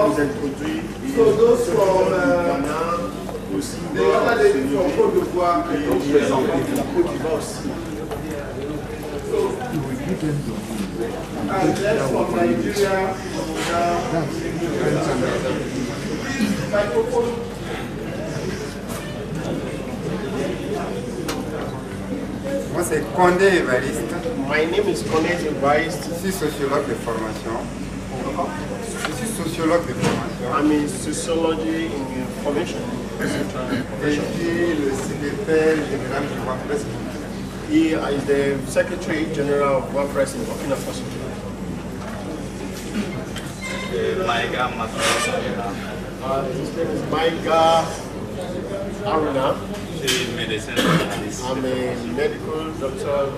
So those from Ghana, the other lady from Côte d'Ivoire, and that's from Nigeria. Moi c'est Condé Evariste. My name is Condé Evariste. Je suis sociologue de formation. Je suis sociologue de formation. I'm in sociology in information. Et je suis le secrétaire général du WANNPRES. He is the Secretary General of WANNPRES in Burkina Faso. His name is Maiga Aruna. I'm a medical doctor.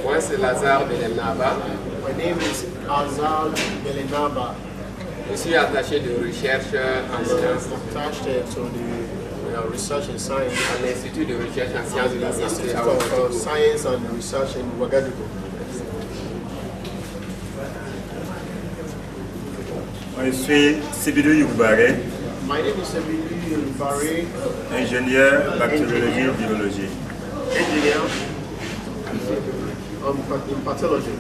Moi, c'est Lazare Belenaba. My name is Azal Belenaba. Je suis attaché de recherche en sciences Attached to the research and science à l'Institut de recherche en sciences de la santé Institute à of Ouagadougou. Science and Research in Ouagadougou. Je suis Sibidou Youbare, My name is Sebidu Barry, ingénieur bactériologie et biologie. engineer in pathology.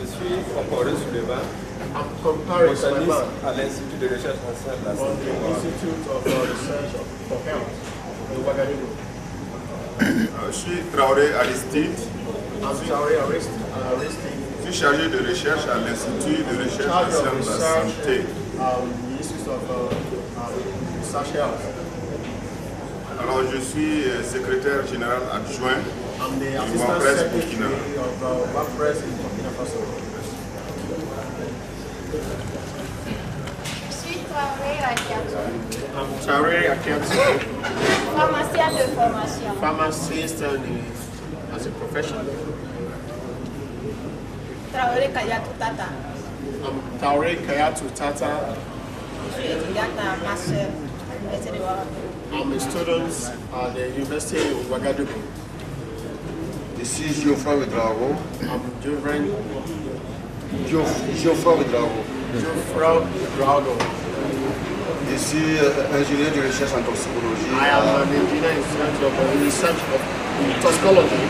Je suis Compaoré Souleva, I'm comparing botaniste à l'Institut de recherche en sciences de la on santé. the Institute of Research for Health in Ouagadougou. Je suis Traoré Aristide. I'm sorry, Aristide. Je suis chargé de recherche à l'Institut de recherche en Charge of sciences de la research, santé. the Institute of Research Health. Alors je suis secrétaire général adjoint I'm the du Assistant WANNPRES Secretary Burkina. of WANNPRES in Burkina Faso. Je suis Traoré Akiatou, I'm Traoré Akiatou, pharmacien de formation. pharmacist and as a profession. Traoré Kayatou Tata, I'm Traoré Kayatu Tata. je suis étudiante en master à l'Université de Ouagadougou. I'm a student at the University of Ouagadougou. Je suis Geoffroy Ouedraogo. I'm Jovren Geoffroy Ouedraogo. Drago. Je suis ingénieur de recherche en toxicologie I am an engineer in research of toxicology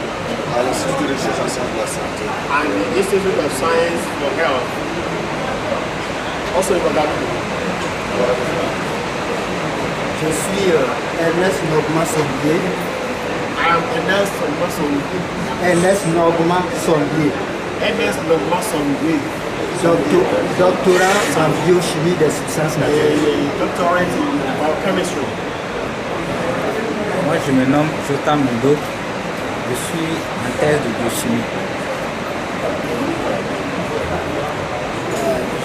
à l'Institut de recherche en sciences de la santé. and the Institute of Science for Health, also in Ouagadougou. Je suis Ernest Nogma Sondier. I am Ernest Nogma Sondier. Doctorat en biochimie des substances naturelles. a doctorate in biochemistry. Moi, je me nomme Jota Mundo. Je suis en thèse de biochimie.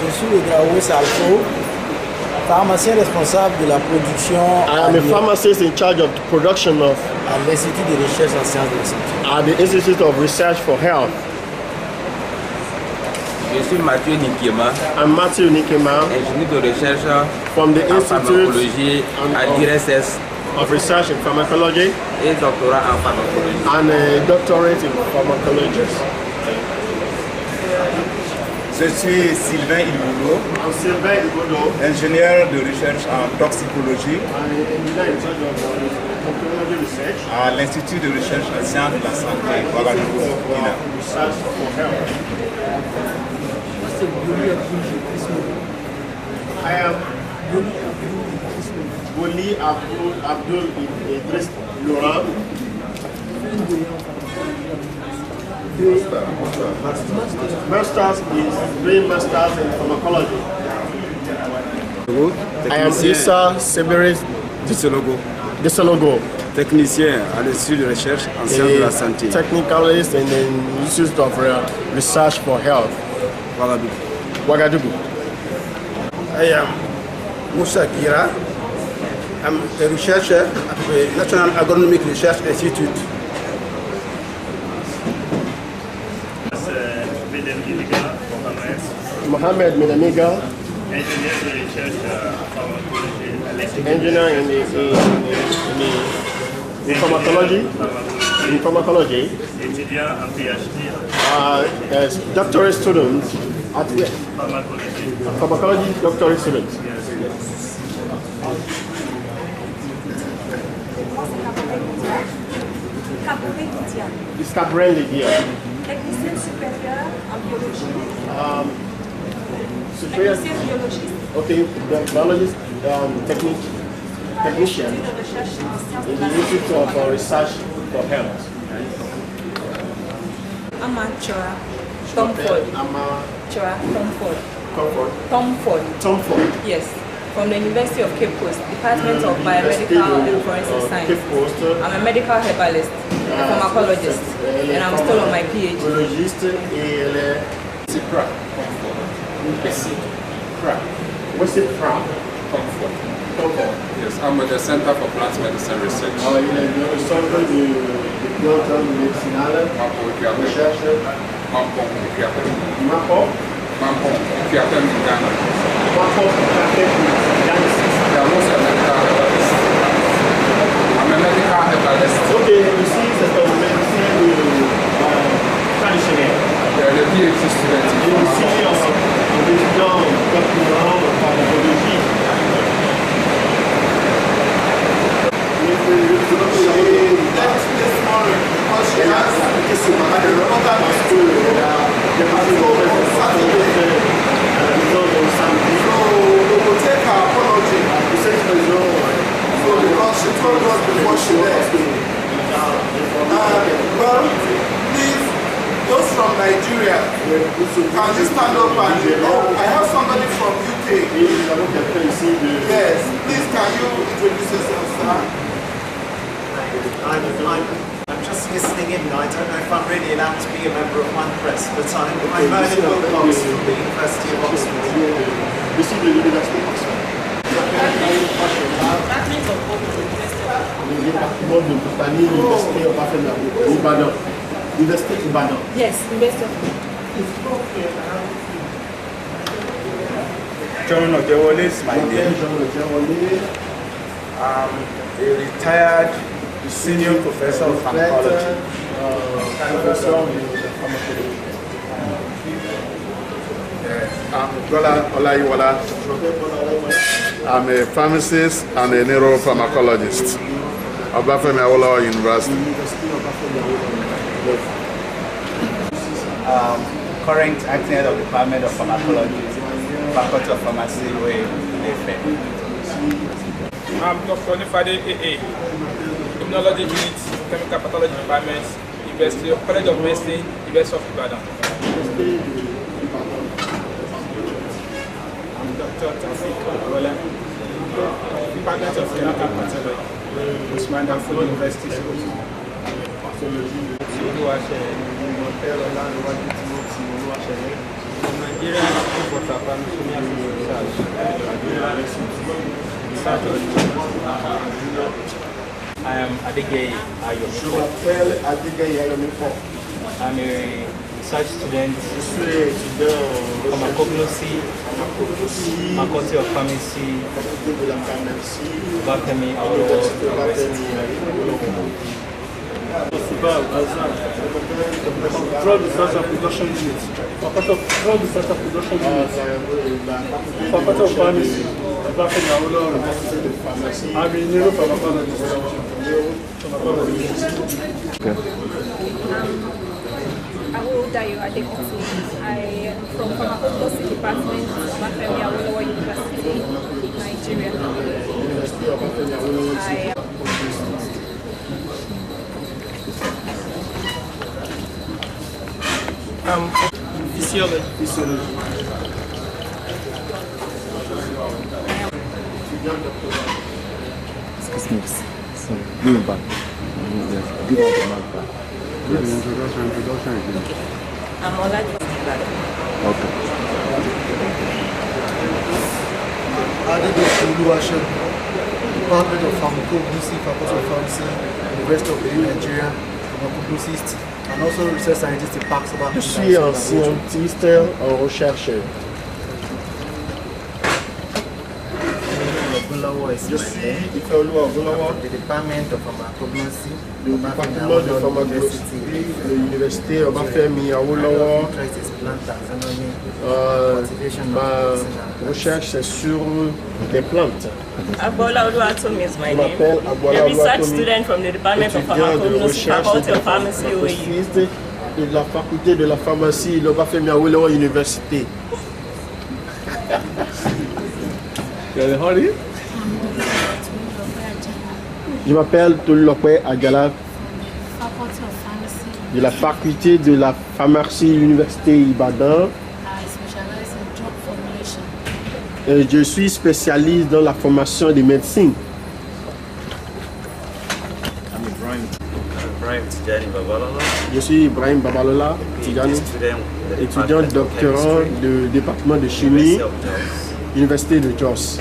Je suis Ouedraogo Salfo, pharmacien responsable de la production I am a pharmacist in charge of the production of à l'Institut de recherche en sciences de la santé. at the Institute of Research for Health. Je suis Mathieu Nikema, I'm Matthew Nikema ingénieur de recherche from the en Institute pharmacologie à l'IRSS of Research in Pharmacology et doctorat en pharmacologie. and a doctorate in pharmacology. Je suis Sylvain Iboulou, I'm Sylvain Ibodo, ingénieur de recherche en toxicologie I'm an engineer in charge of toxicology research à l'Institut de recherche en sciences de la santé, Ouagadougou, Burkina. research for health. I am Woli Abdul Idris Laurent. Masters is doing masters in pharmacology. I am Issa Seberis Desologo, technicien à l'Institut de recherche en sciences de la santé. Technicalist in the Institute of Research for Health, Ouagadougou. I am Moussa Kira. I'm a researcher at the National Agronomic Research Institute. Mohamed Minamiga, Ingénieur de recherche en pharmacologie à l'Institut engineer in pharmacology in pharmacology. Étudiant en PhD. As doctorate students at Pharmacology. Pharmacology doctorate students. Yes. It's Cabrelli here. Technicien supérieur en biologie. Superior. Technicien biologiste. Okay, the biologist, technician De recherche en sciences in de the la Institute of Research for Health. Amateur. Tom Ford. Tom Ford. Yes. From the University of Cape Coast, Department of Biomedical and Forensic Science. I'm a medical herbalist, a pharmacologist, and I'm still on my PhD. What's it from? Yes, I'm with the Center for Plant Medicine Research. Il est le centre de plantes médicinales. Recherche. Mampong, qui appelle Ghana. Mampong, qui appelle Ghana. I'm also a medical herbalist. I'm a medical herbalist. Ok, ici c'est un médecin traditionnel. Le PhD student. Et aussi un étudiant doctorant en pharmacologie. Because she told us before she left. Well, please, those from Nigeria, can you stand up and I have somebody from UK. Yes, please can you introduce yourself, sir? I'm just listening in. I don't know if I'm really allowed to be a member of WANNPRES, but I'm Merlin Wilcox from the University of Oxford. This is the University of Oxford. Le département de botanie, l'université of Ibadan. Université Ibadan. Yes, University of John Odewole is my name. I'm a retired senior professor of pharmacology. I'm Gola Olayiwola. I'm a pharmacist and a neuropharmacologist at Obafemi Awolowo University. Current acting head of the Department of Pharmacology, Faculty of Pharmacy, I'm Dr. Nifade AA, Immunology Unit, Chemical Pathology Department, University of College of Medicine, University of Ibadan. I'm Dr. Tafik Awola, Department of Chemical Pathology, Usman Danford University School. Nigeria Institute for Pharmaceutical Research. I am Adegeye Ayomi. I'm a research student, pharmacognosy, Faculty of Pharmacy, Obafemi Awolowo University. Drug research and production units. Faculty of drug research and production units. Faculty of Pharmacy. Obafemi Awolowo University. I'm a neuropharmacologist. I am from Pharmacology Department of Obafemi Awolowo University in Nigeria. I am Physiology. Excuse me, so give me back. Give out the mark back. Yes. Introduction again. I'm Olaji. Okay. Adewumi, Department of Pharmacology, Faculty of Pharmacy, University of Nigeria, pharmacologist, and also research scientist in Parks of Je suis un scientiste en recherche. Je suis from the Department of Pharmacology, du département de pharmacologie de l'université Obafemi Awolowo. Ma recherche c'est sur les plantes. Agbola Oluwatomi is my Je name. m'appelle Agbola A research Oluwatomi, student from the Department of étudiant de Pharmacology, recherche Faculty of Pharmacy, OAU. pharmaciste de la faculté de la pharmacie l'Obafemi Awolowo Université. Je m'appelle Tolokwe Adjala de la faculté de la pharmacie l'université Ibadan. Et je suis spécialiste dans la formation des médecines. Je suis Ibrahim Babalola, étudiant doctorant du département de chimie, Université de Jos.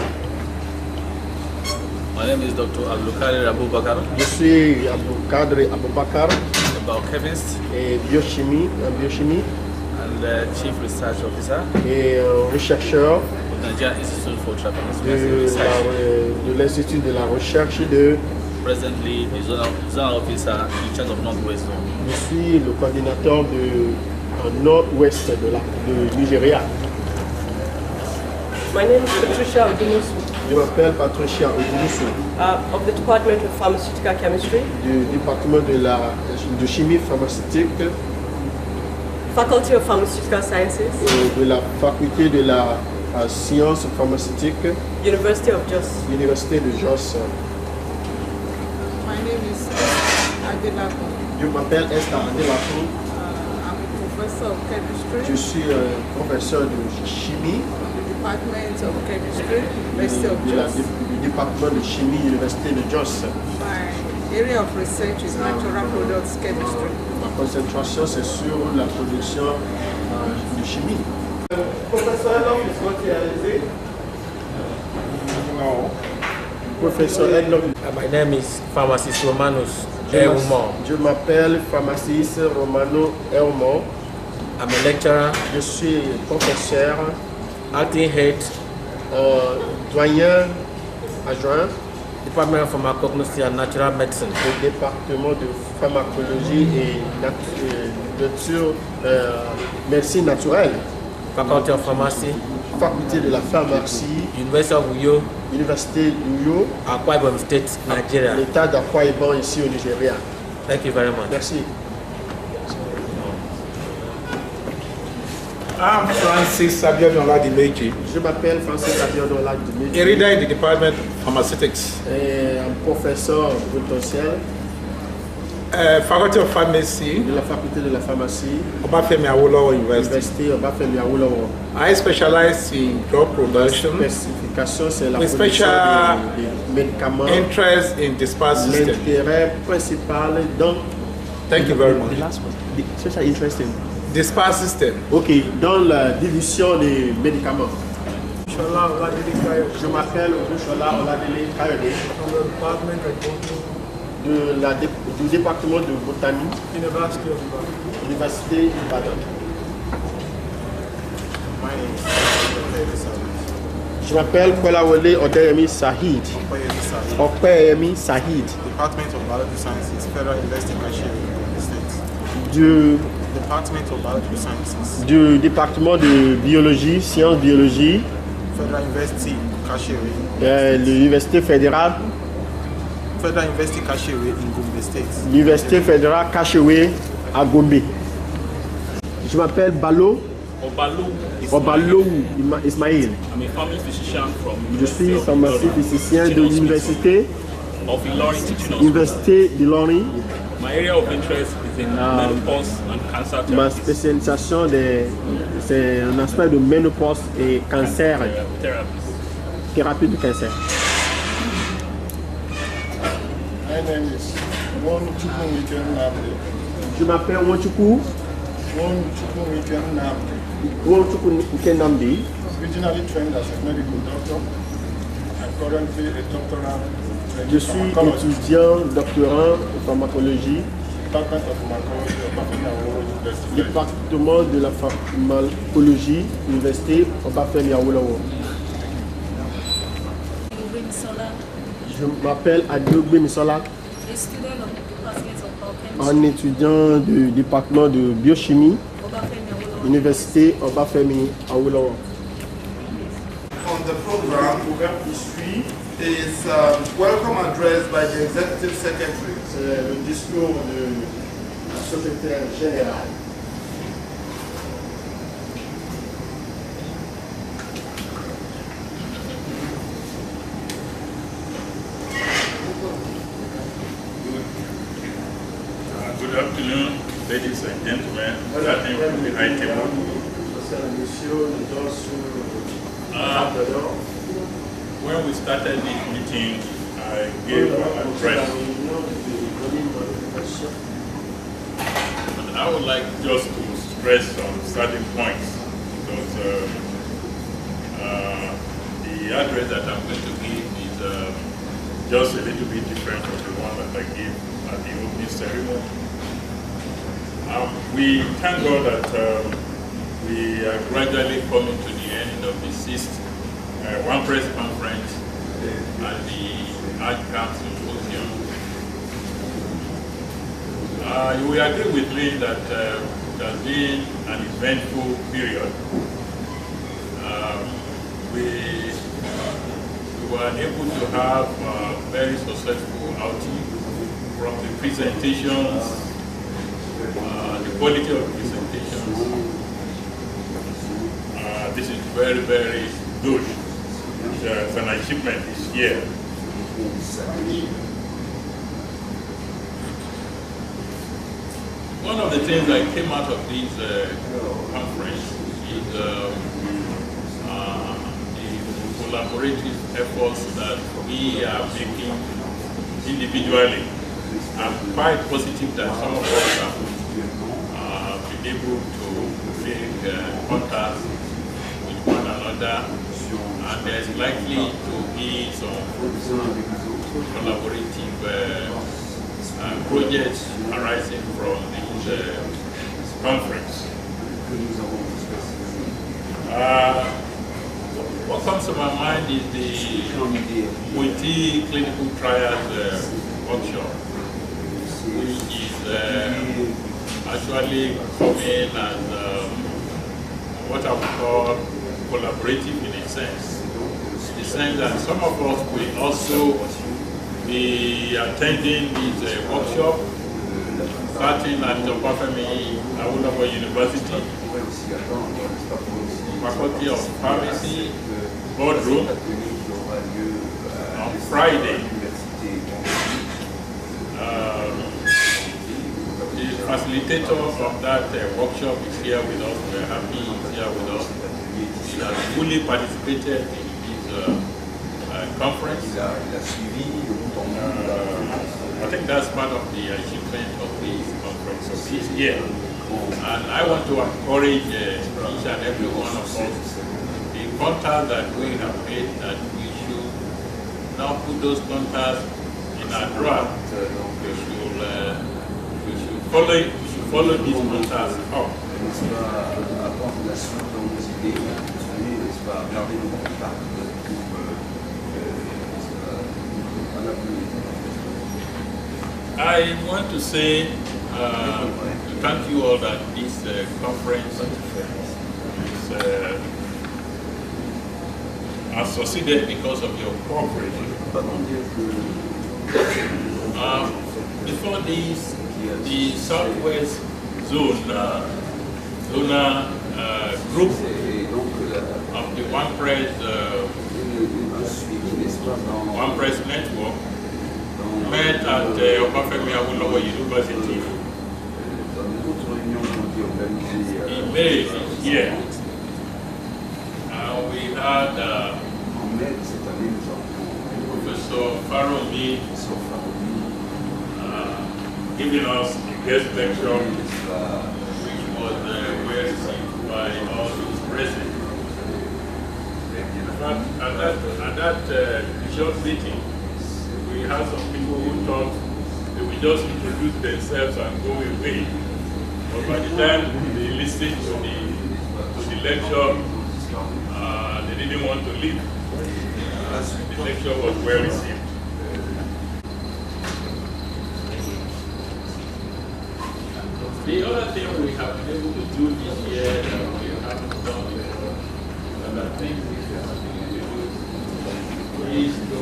My name is Dr. Abdulkadir Abubakar. Je suis Abdulkadir Abubakar, A biochemist et biochimie, and Chief Research Officer et chercheur of the Nigerian Institute for Travellers de l'Institut de la recherche de. Presently, the zonal officer in charge of Northwest Zone. Je suis le coordinateur de nord-ouest de Nigeria. My name is Patricia Odumosu, Je m'appelle Patricia Odumosu, of the Department of Pharmaceutical Chemistry, du département de chimie pharmaceutique, Faculty of Pharmaceutical Sciences, de la faculté de la science pharmaceutique, University of Jos. Université de Jos. My name is Adelapo. Je m'appelle Esther Adelapo. I'm a professor of chemistry. Je suis professeur de chimie. Department of Chemistry, University of Jos. Du département de chimie, Université de Jos. My area of research is natural products chemistry. Ma concentration c'est sur la production de chimie. Professor Edloff is not here, is he? No. Professor Edloff. My name is Pharmacist Romanus Elmo. Je m'appelle pharmaciste Romano Elmo. I'm a lecturer. Je suis professeur. Acting head. Doyen adjoint. Department of Pharmacology and Natural Medicine. Le département de pharmacologie et médecine naturelle. Faculty of Pharmacy. Faculté de la pharmacie. University of Uyo. Université d'Uyo. Akwa Ibom State, Nigeria. L'État d'Akwa Ibom ici au Nigeria. Thank you very much. Merci. I'm Francis Abiodun Oladimeji. Je m'appelle Francis Abiodun Oladimeji. A reader in the Department of Pharmaceutics. Un professeur potentiel. Faculty of Pharmacy. De la faculté de la pharmacie. Obafemi Awolowo University. Université Obafemi Awolowo. I specialize in drug production. Spécification, c'est la with production special des médicaments. Interest in dispersed system. L'intérêt principal dans. Thank you very much. The last one. Special interest in. Dispersed system. Ok, dans la division des médicaments. Je m'appelle Olushola Oladele Kayode. Du département de botanique. Université Ibadan. Je m'appelle Kolawole Odeyemi Sahid. Opeyemi Sahid. Department of Biological Sciences, Federal University Kashere State. Department of Biological Sciences. Du département de biologie, sciences biologie. Federal University Kashere. L'université fédérale. Federal University Kashere in Gombe State. L'université fédérale Kashewe à Gombe. Je m'appelle Obalou Ismail. I'm a family physician from Je suis pharmacien physicien de l'université d'Ilorin. My area of interest is in menopause and cancer therapy. Ma spécialisation c'est un aspect de ménopause et cancer. Thérapie du cancer. My name is Nwachukwu Nnamdi. Je m'appelle Nwachukwu Nnamdi. Originally trained as a medical doctor. I'm currently a doctoral Je suis étudiant doctorant en pharmacologie. Department of Pharmacology of Obafemi Awolowo University. Département de la pharmacologie, Université Obafemi Awolowo. Je m'appelle Adewumi, a student of the Department of Biochemistry. Un étudiant du département de biochimie, Université Obafemi Awolowo. On the program is welcome address by the Executive Secretary. C'est le discours du secrétaire général. Good afternoon, ladies and gentlemen. Starting from the high table. When we started this meeting, I gave an address. But I would like just to stress some certain points because the address that I'm going to give is just a little bit different from the one that I gave at the opening ceremony. We thank God that we are gradually coming to the end of the 6th WANNPRES conference and the Outcome Symposium. You will agree with me that it has been an eventful period. We were able to have a very successful outing from the presentations, the quality of the presentations. This is very, very good. It's an achievement this year. One of the things that came out of this conference is the collaborative efforts that we are making individually. I'm quite positive that some of us have been able to make contact with one another, and there's likely to be some collaborative projects arising from this conference. What comes to my mind is the WANNPRES clinical trials workshop, which is actually coming as what I would call collaborative in a sense. In the sense that some of us will also be attending this workshop, starting at the Obafemi Awolowo University, Faculty of Pharmacy, boardroom, on Friday. The facilitator of that workshop is here with us. We're happy he's here with us. He has fully participated in this conference. I think that's part of the achievement of this conference of this year. And I want to encourage each and every one of us, the contacts that we have made, that we should now put those contacts in our drawer. We should follow these contacts up. I want to say thank you all that this conference has succeeded because of your cooperation. Before this, the Southwest Zone group of the WANNPRES network met at Obafemi Awolowo University in May this year. We had Professor Faromi giving us a guest lecture, which was well received by all those present. At that short meeting, we had some people who thought they would just introduce themselves and go away. But by the time they listened to the lecture, they didn't want to leave. The lecture was well received. The other thing we have been able to do this year that we haven't done before, and I think we have been able to do, is to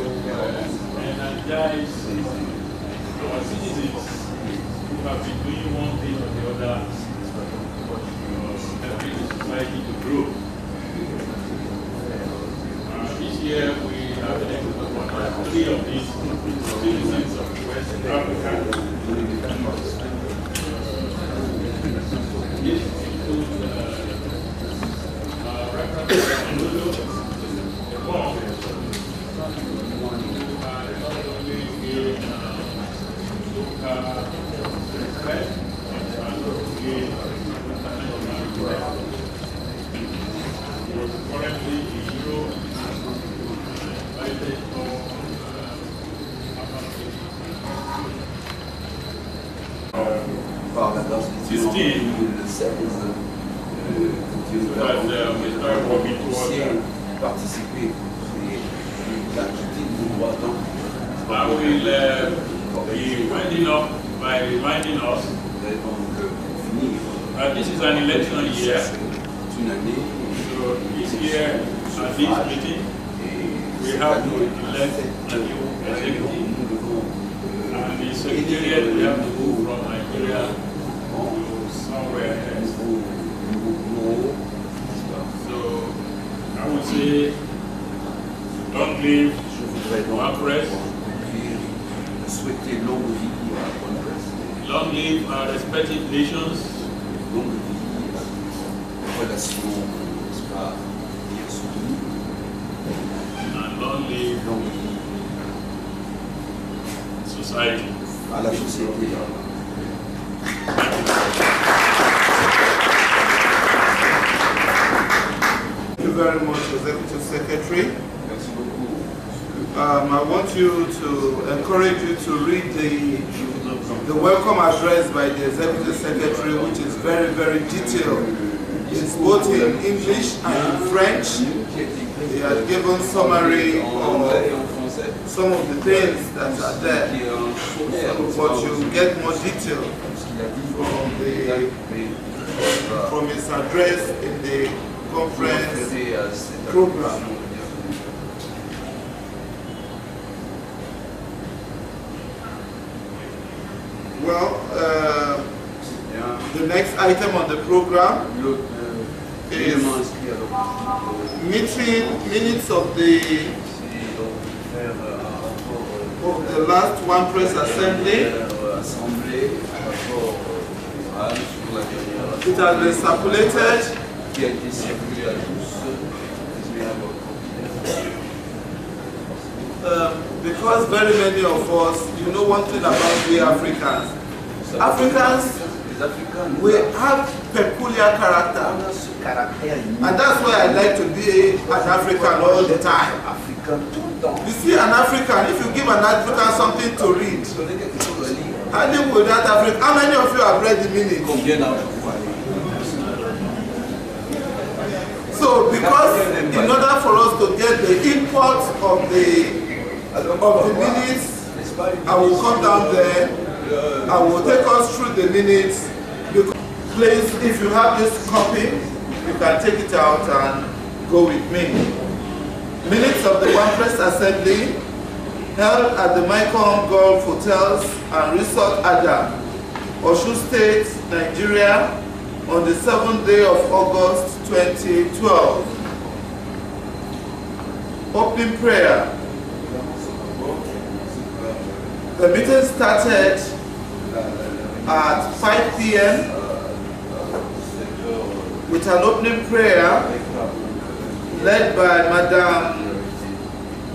energize our citizens who have been doing one thing or the other, helping the society to grow. This year we have been able to contact 3 of these citizens of West Africa. This includes participer et acquitter le droit d'enquête. I will be winding up by reminding us that this is an election year. So this year at this meeting we have to elect a new executive, and the secretariat we have to move from Nigeria to somewhere else. So I would say don't leave WANNPRES. Souhaiter longue vie à WANNPRES. Long live our respective nations. Longue vie aux relations, n'est-ce pas, bien soutenues. And long live society. À la société. Thank you very much, Executive Secretary. I want you to encourage you to read the welcome address by the Executive Secretary, which is very, very detailed. It's both in English and in French. He has given summary of some of the things that are there, but you get more detail from his address in the conference program. Well, the next item on the program is minutes of the last WANNPRES assembly. It has been circulated. Because very many of us, you know one thing about we Africans. We have peculiar character. And that's why I like to be an African all the time. You see an African, if you give an African something to read, how many of you have read the minutes? So because in order for us to get the import of the minutes, I will come down there. I will take us through the minutes. Please, if you have this copy, you can take it out and go with me. Minutes of the WANNPRES assembly held at the Mycom Golf Hotels and Resort Ada, Osun State, Nigeria, on the 7th day of August 2012. Opening prayer. The meeting started at 5 p.m. with an opening prayer led by Madame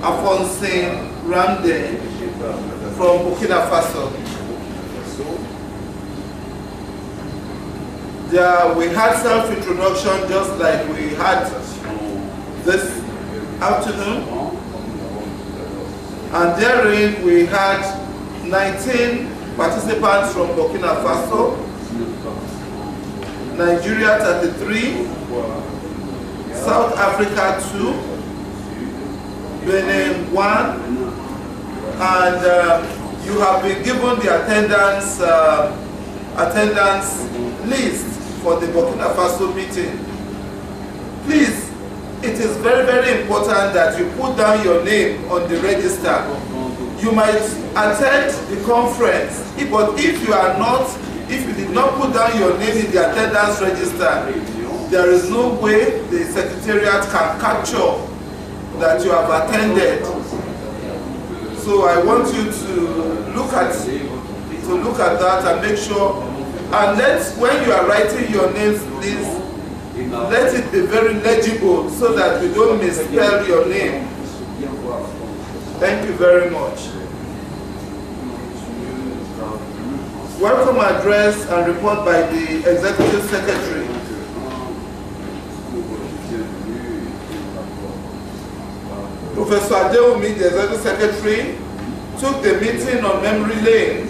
Afonsine Ramde from Burkina Faso. There we had self-introduction just like we had this afternoon, and therein we had 19 participants from Burkina Faso, Nigeria 33, South Africa 2, Benin 1, and you have been given the attendance attendance list for the Burkina Faso meeting. Please, it is very, very important that you put down your name on the register. You might attend the conference, but if you did not put down your name in the attendance register, there is no way the Secretariat can capture that you have attended. So I want you to look at that and make sure, and when you are writing your names, please let it be very legible so that we don't misspell your name. Thank you very much. Welcome address and report by the Executive Secretary. Professor Adewumi, the Executive Secretary, took the meeting on memory lane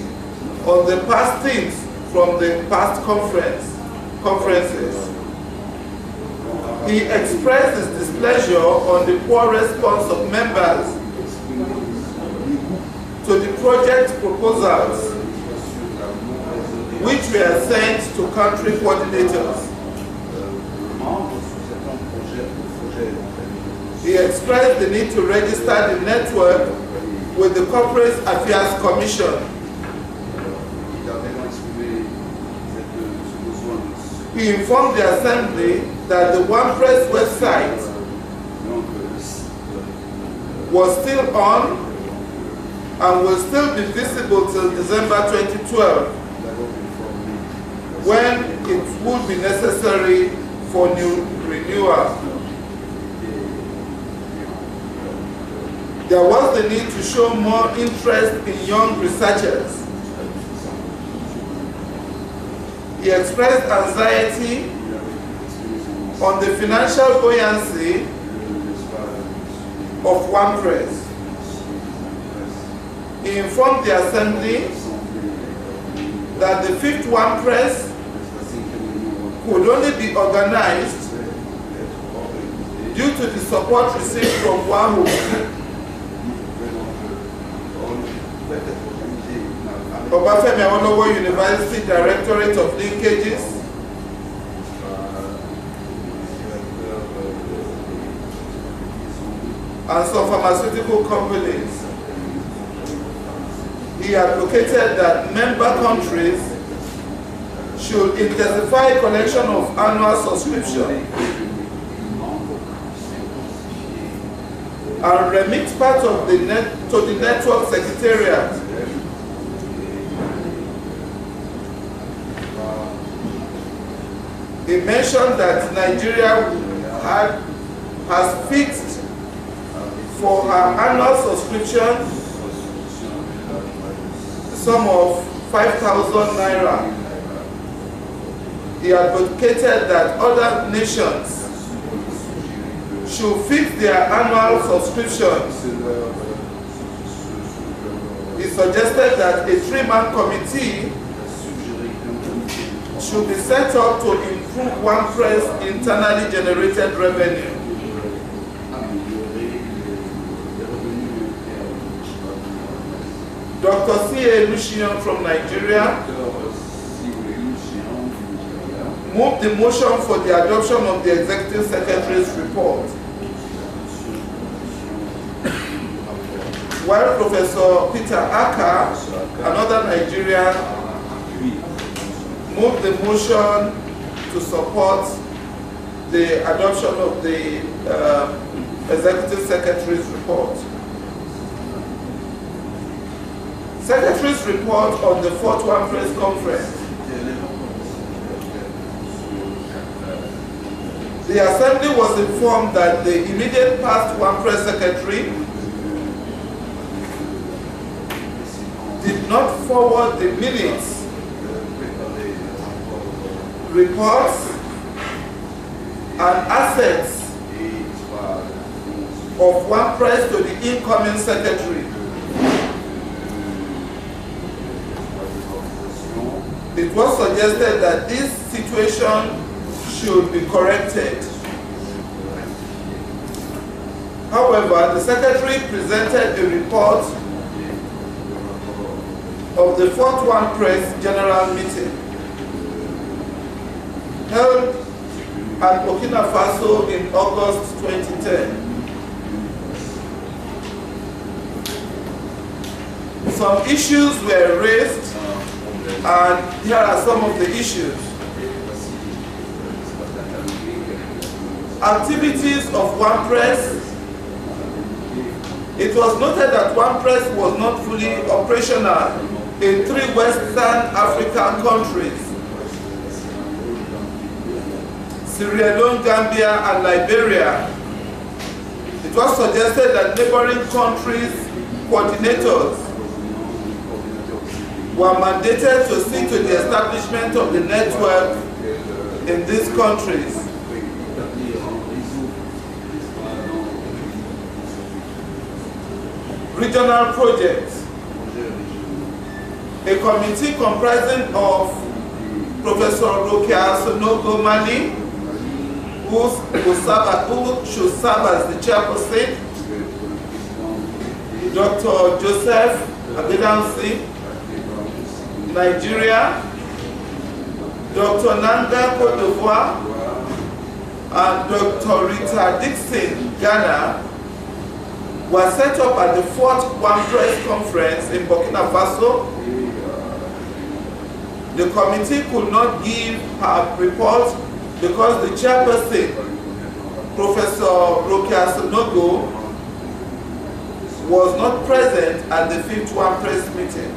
on the past things from the past conferences. He expressed his displeasure on the poor response of members to the project proposals which were sent to country coordinators. He expressed the need to register the network with the Corporate Affairs Commission. He informed the Assembly that the WANNPRES website was still on and will still be visible till December 2012, when it would be necessary for new renewal. There was the need to show more interest in young researchers. He expressed anxiety on the financial buoyancy of WANNPRES. He informed the Assembly that the 5th WANNPRES could only be organized due to the support received from WAHU, Obafemi Awolowo University Directorate of Linkages, and some pharmaceutical companies. He advocated that member countries should intensify collection of annual subscription and remit part of to the network secretariat. He mentioned that Nigeria has fixed for her annual subscription the sum of 5,000 naira. He advocated that other nations should fix their annual subscriptions. He suggested that a 3-man committee should be set up to improve WANNPRES internally generated revenue. Dr. C.A. Lucian from Nigeria moved the motion for the adoption of the Executive Secretary's report, while Professor Peter Aka, another Nigerian, moved the motion to support the adoption of the Executive Secretary's report. Secretary's report on the 4th WANNPRES conference. The Assembly was informed that the immediate past WANNPRES Secretary did not forward the minutes, reports, and assets of WANNPRES to the incoming Secretary. It was suggested that this situation should be corrected. However, the Secretary presented a report of the 4th WANNPRES General Meeting. held at Burkina Faso in August 2010. Some issues were raised, and here are some of the issues. Activities of WANNPRES. It was noted that WANNPRES was not fully operational in 3 Western African countries: Sierra Leone, Gambia, and Liberia. It was suggested that neighboring countries' coordinators were mandated to see to the establishment of the network in these countries. Regional projects. A committee comprising of Professor Rokia Sonogo Mali, who should serve as the chairperson, Dr. Joseph Abedansi, Nigeria, Dr. Nanga, Cote d'Ivoire, and Dr. Rita Dixon, Ghana, were set up at the 4th WANNPRES conference in Burkina Faso. The committee could not give her report because the chairperson, Professor Rokia Sonogo, was not present at the 5th WANNPRES meeting.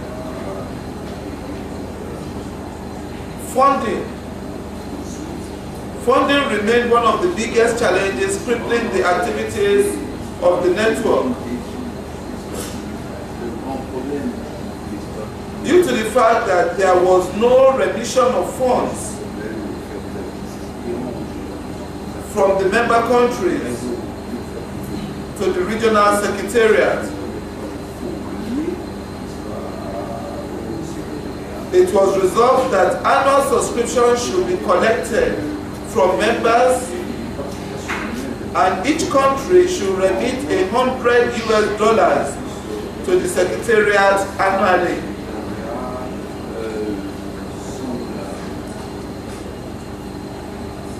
Funding. Funding remained one of the biggest challenges crippling the activities of the network. Due to the fact that there was no remission of funds from the member countries to the regional secretariat, it was resolved that annual subscriptions should be collected from members, and each country should remit $100 to the secretariat annually.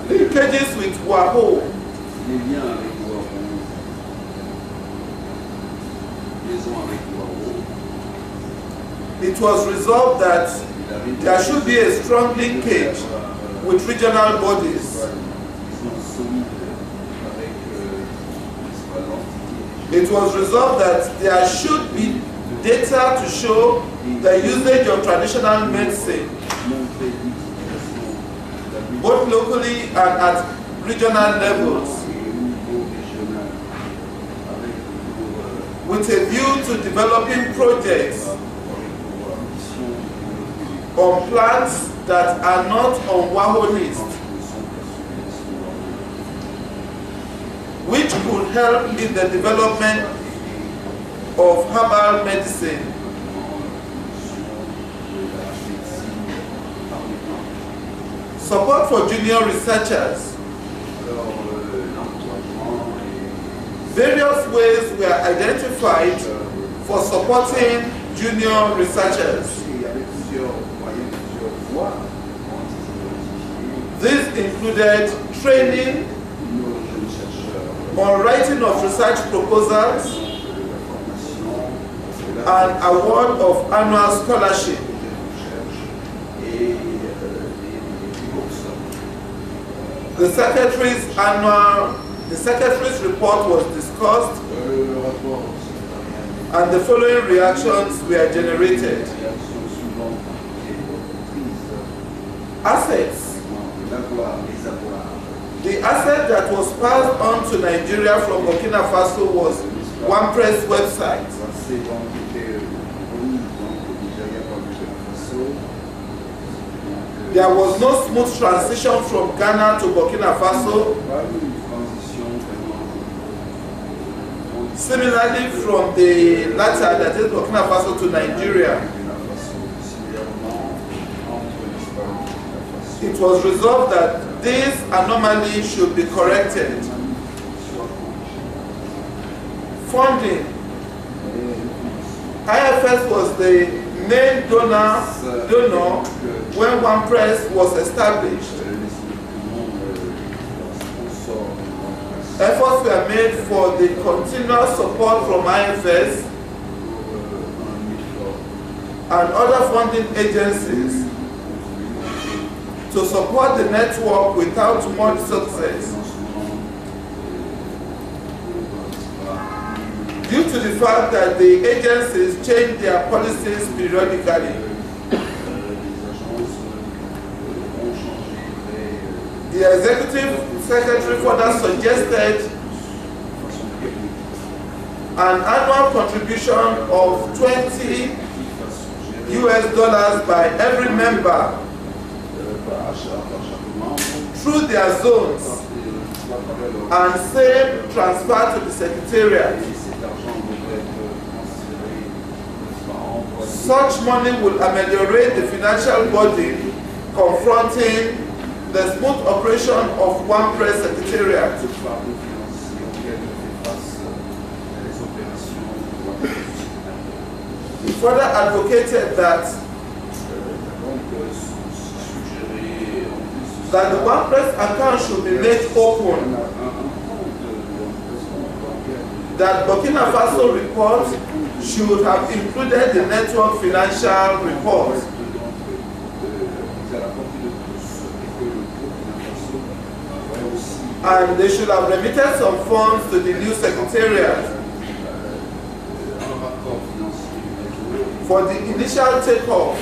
Linkages with WAHO. It was resolved that there should be a strong linkage with regional bodies. It was resolved that there should be data to show the usage of traditional medicine, both locally and at regional levels, with a view to developing projects on plants that are not on WAHO list, which could help in the development of herbal medicine. Support for junior researchers. Various ways were identified for supporting junior researchers. These included training on writing of research proposals and award of annual scholarship. The Secretary's report was discussed and the following reactions were generated. Assets. The asset that was passed on to Nigeria from Burkina Faso was WANNPRES website. There was no smooth transition from Ghana to Burkina Faso. Similarly, from the latter, that is Burkina Faso to Nigeria, it was resolved that this anomaly should be corrected. Funding. IFS was the main donor when WANNPRES was established. were made for the continual support from IFS and other funding agencies to support the network without much success, due to the fact that the agencies change their policies periodically. The Executive Secretary further suggested an annual contribution of $20 by every member through their zones, and same transfer to the Secretariat. Such money will ameliorate the financial burden confronting the smooth operation of WANNPRES Secretariat. He further advocated that the WANNPRES account should be made open, that Burkina Faso report should have included the network financial report, and they should have remitted some funds to the new Secretariat for the initial takeoff.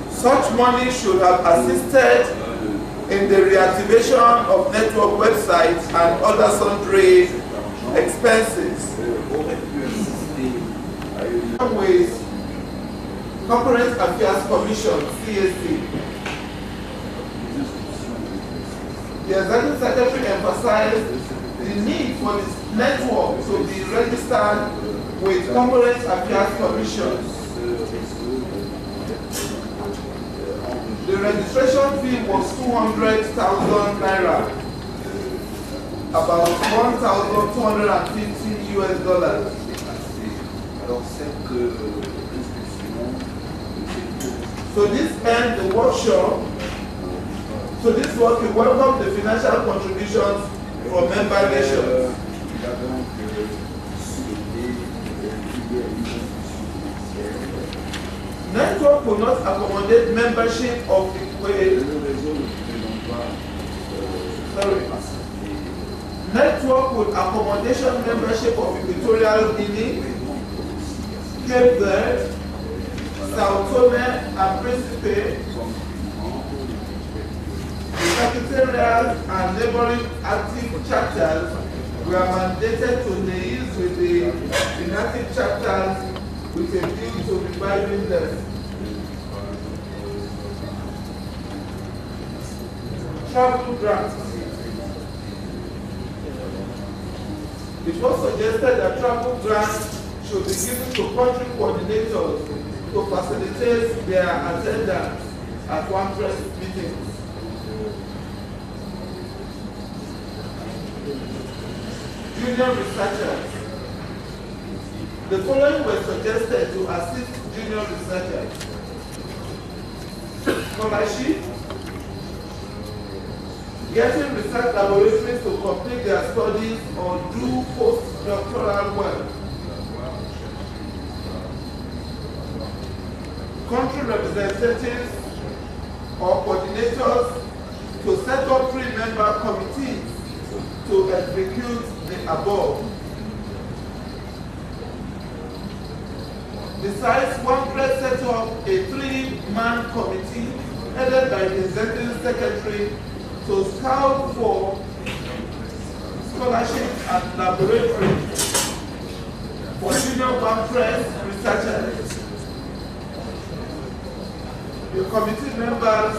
Such money should have assisted in the reactivation of network websites and other sundry expenses. With Corporate Affairs Commission, CAC, the Executive Secretary emphasized the need for this network to be registered with Corporate Affairs Commission. The registration fee was 200,000 naira, about $1,250 US. So this ends the workshop. So this work, we welcome the financial contributions from member nations. Network will not accommodate membership of Network will accommodation membership of Equatorial Guinea, Cape Verde, Sao Tome and Principe. The Secretariat and neighboring active chapters were mandated to liaise with the inactive chapters with a view to reviving them. Travel grants. It was suggested that travel grants should be given to country coordinators to facilitate their attendance at WANNPRES meetings. Junior researchers. The following were suggested to assist junior researchers: scholarship, getting research laboratories to complete their studies or do postdoctoral work, country representatives or coordinators to set up 3-member committees to execute the above. Besides, WANNPRES set up a 3-man committee headed by the Executive Secretary to scout for scholarships and laboratories for junior WANNPRES researchers. The committee members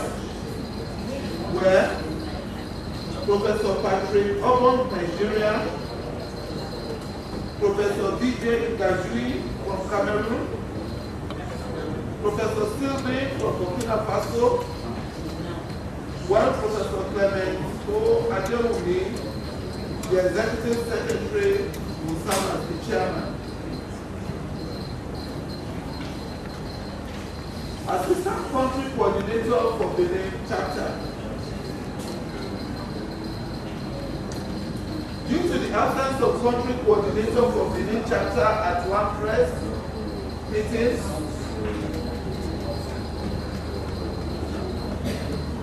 were Professor Patrick Obon, Nigeria, Professor DJ Gajui from Cameroon, Professor Sylvie from Burkina Faso, while Professor Clement Adewumi, the Executive Secretary, will serve as the chairman. Assistant Country Coordinator for Benin Chapter. absence of country coordinator from the new chapter at WANNPRES meetings,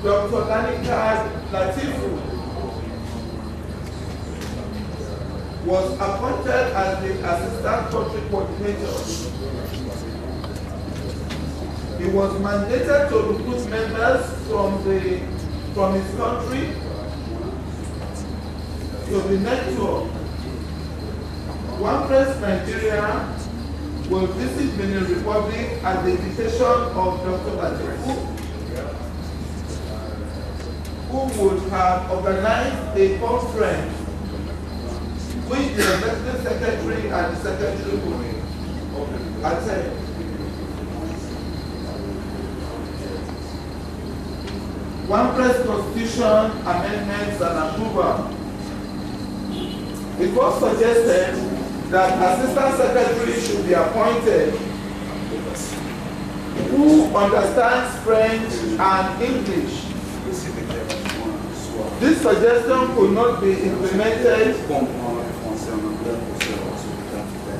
Dr. Lanika Latifu was appointed as the assistant country coordinator. He was mandated to recruit members from his country to the network. WANNPRES Nigeria will visit Benin Republic at the invitation of Dr. Adewumi, who would have organized a conference which the Executive Secretary and the Secretary would attend. WANNPRES Constitution amendments and approval. It was suggested that Assistant Secretary should be appointed who understands French and English. This suggestion could not be implemented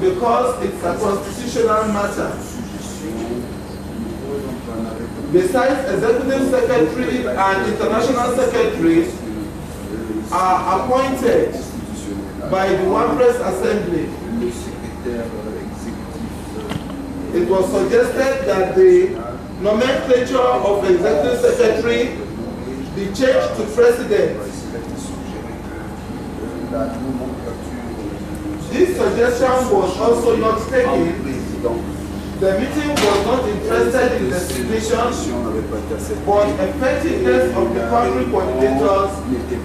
because it's a constitutional matter. Besides, Executive Secretary and International Secretaries are appointed by the WANNPRES Assembly. It was suggested that the nomenclature of Executive Secretary be changed to President. This suggestion was also not taken. The meeting was not interested in the designation, but effectiveness of the country coordinators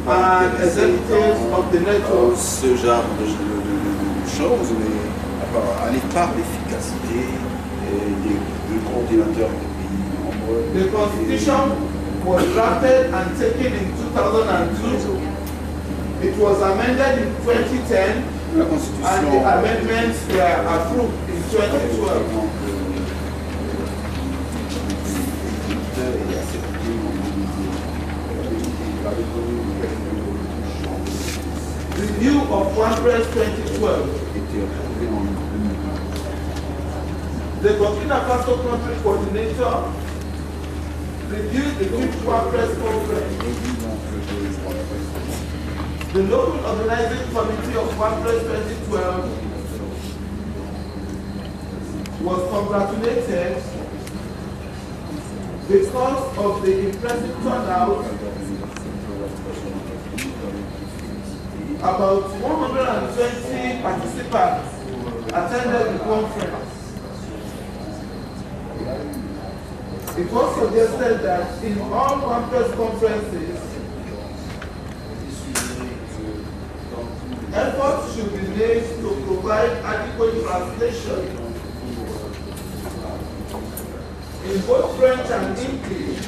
and executives of the network. Ce genre de choses, mais à l'écart d'efficacité des coordinateurs des pays nombreux. The constitution was drafted and taken in 2002. It was amended in 2010, and the amendments were approved in 2012. Review of WANNPRES 2012. The Burkina Faso country coordinator reviewed the 5th WANNPRES conference. The local organizing committee of WANNPRES 2012 was congratulated because of the impressive turnout. About 120 participants attended the conference. It was suggested that in all WANNPRES conferences, efforts should be made to provide adequate translation in both French and English,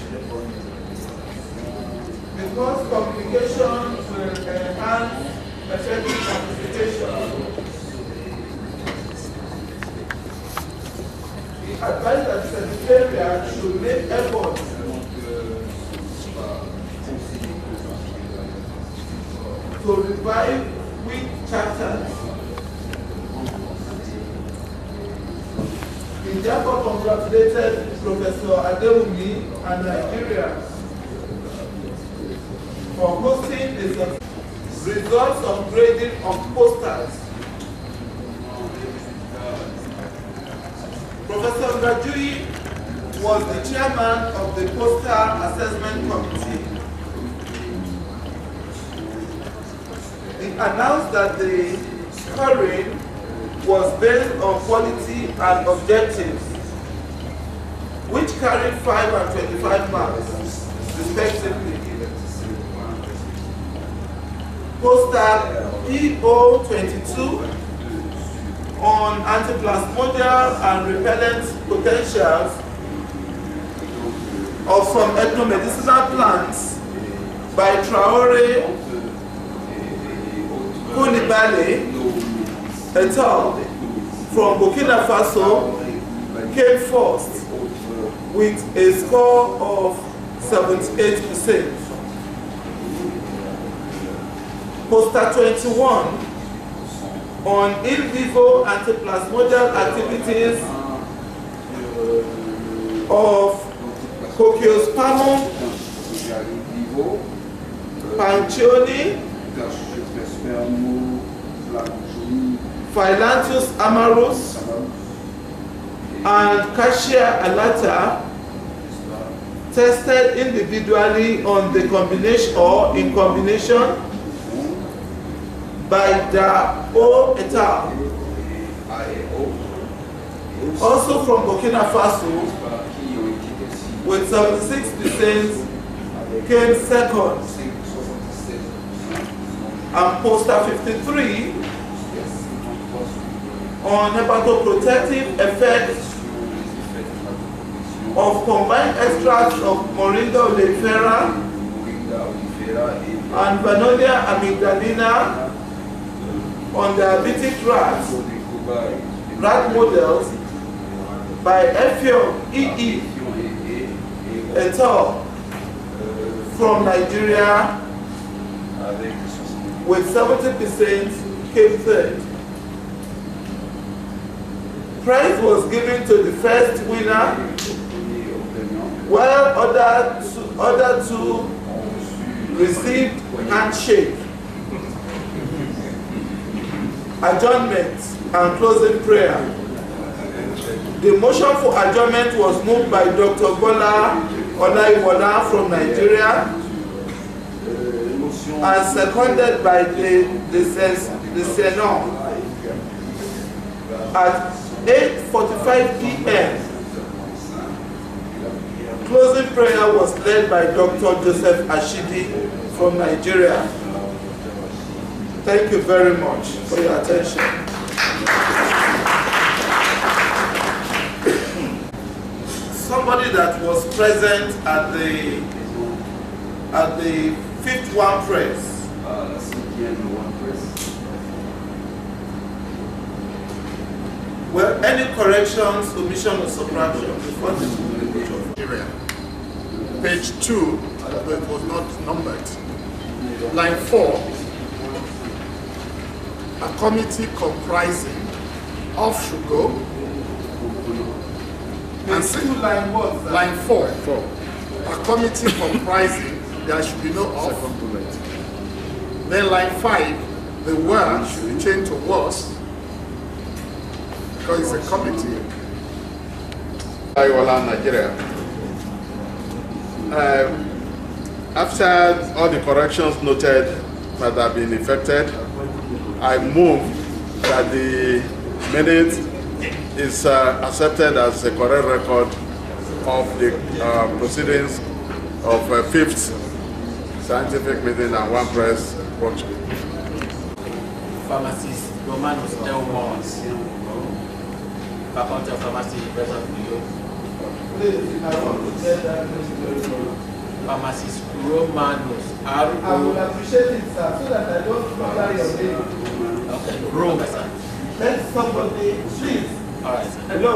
because communication will enhance effective participation. He advised that the Secretariat should make efforts to revive weak chapters. He therefore congratulated Professor Adewumi and Nigeria for hosting the results of grading of posters. Professor Adewumi was the chairman of the Poster Assessment Committee. He announced that the scoring was based on quality and objectives, which carried 5 and 25 marks, respectively. Poster PO22 on antiplasmodial and repellent potentials of some ethnomedicinal plants by Traore Koulibaly et al. From Burkina Faso came first with a score of 78%. Poster 21 on in vivo antiplasmodial activities of Cocciospermum pancioni, Phyllanthus amarus, and Cassia alata, tested individually on the combination or in combination by Dao et al. Also from Burkina Faso, with 76% came second, and poster 53 on hepatoprotective effects of combined extracts of Moringa oleifera and Vannonia amygdalina on diabetic rat models by Efiong E.E. et al. From Nigeria, with 70% came third. Prize was given to the first winner, while other two received handshake, adjournment, and closing prayer. The motion for adjournment was moved by Dr. Bola Olaiwola from Nigeria and seconded by the Senate at 8:45 p.m. Closing prayer was led by Dr. Joseph Ashidi from Nigeria. Thank you very much for your attention. Somebody that was present at the fifth WANNPRES. Well, any corrections, omission, or subtraction before the Nigeria. Page 2, but it was not numbered. Line 4, a committee comprising of Shugo and single line what? Line 4. A committee comprising, there should be no of. Then line 5, the word should be changed to was, because it's a committee. Aiwola, Nigeria. After all the corrections noted that have been effected, I move that the minute is accepted as a correct record of the proceedings of 5th scientific meeting and WANNPRES workshop. Pharmacist Romanus Elmore, Faculty of Pharmacy, University of New York. Pharmacist Romanus I would appreciate it, sir, so that I don't bother your name. Okay, Rome, sir. Let somebody, please. All right, sir. Hello.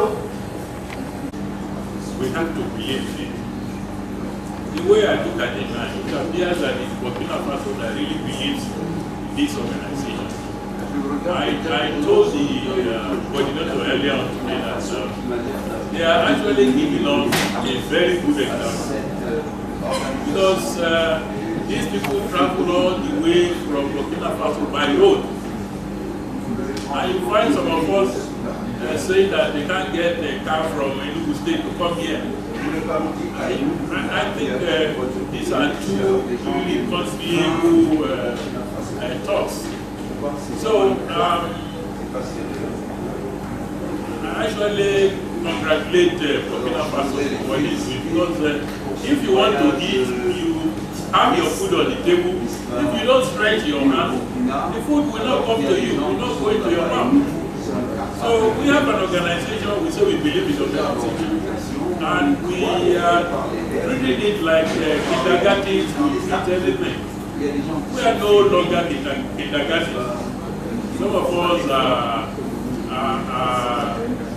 We have to believe it. The way I look at it now, it appears that it's Burkina Faso that really believes this organization. I told the coordinator earlier on today that they are actually giving us a very good example. Because these people travel all the way from Burkina Faso by road. And you find some of us saying that they can't get a car from Enugu State to come here. I think these are two really conciliable talks. So, I actually congratulate Burkina Faso for this, because if you want to eat, you have your food on the table. If you don't stretch your hand, the food will not come to you, will not go into your mouth. So we have an organization, we say we believe in organization, and we are treating it like kindergarten, we treat everything. We are no longer kindergarten. Some of us are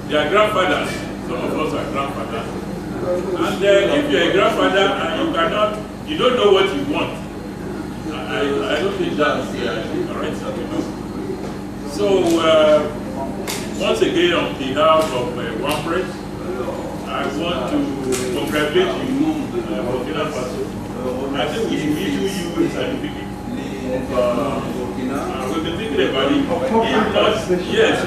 their grandfathers, some of us are grandfathers. And if you're a grandfather and you don't know what you want, I don't think that's correct. So, once again, on behalf of WANNPRES, I want to congratulate you, Burkina Faso. I think we should issue you a certificate. We've been thinking about it. If not, yes,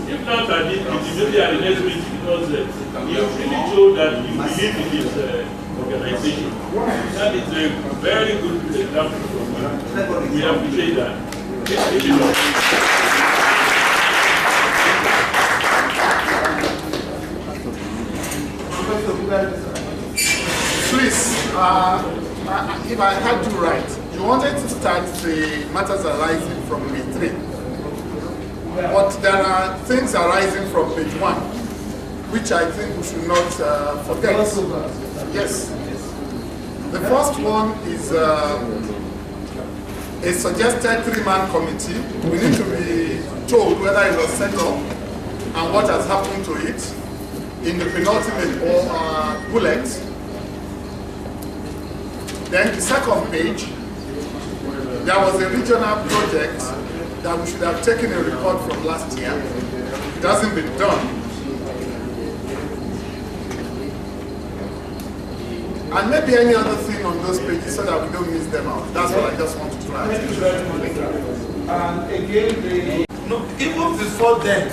if not, I think it will be at the next meeting because you really show that you believe in this organization. That is a very good example from you. We appreciate that. Please, if I had to write, you wanted to start the matters arising from page 3. But there are things arising from page 1, which I think we should not forget. Yes. The first one is a suggested 3-man committee. We need to be told whether it was set up and what has happened to it in the penultimate bullet. Then the second page, there was a regional project that we should have taken a report from last year. It hasn't been done. And maybe any other thing on those pages so that we don't miss them out. That's what I just want to try. And again, even before then,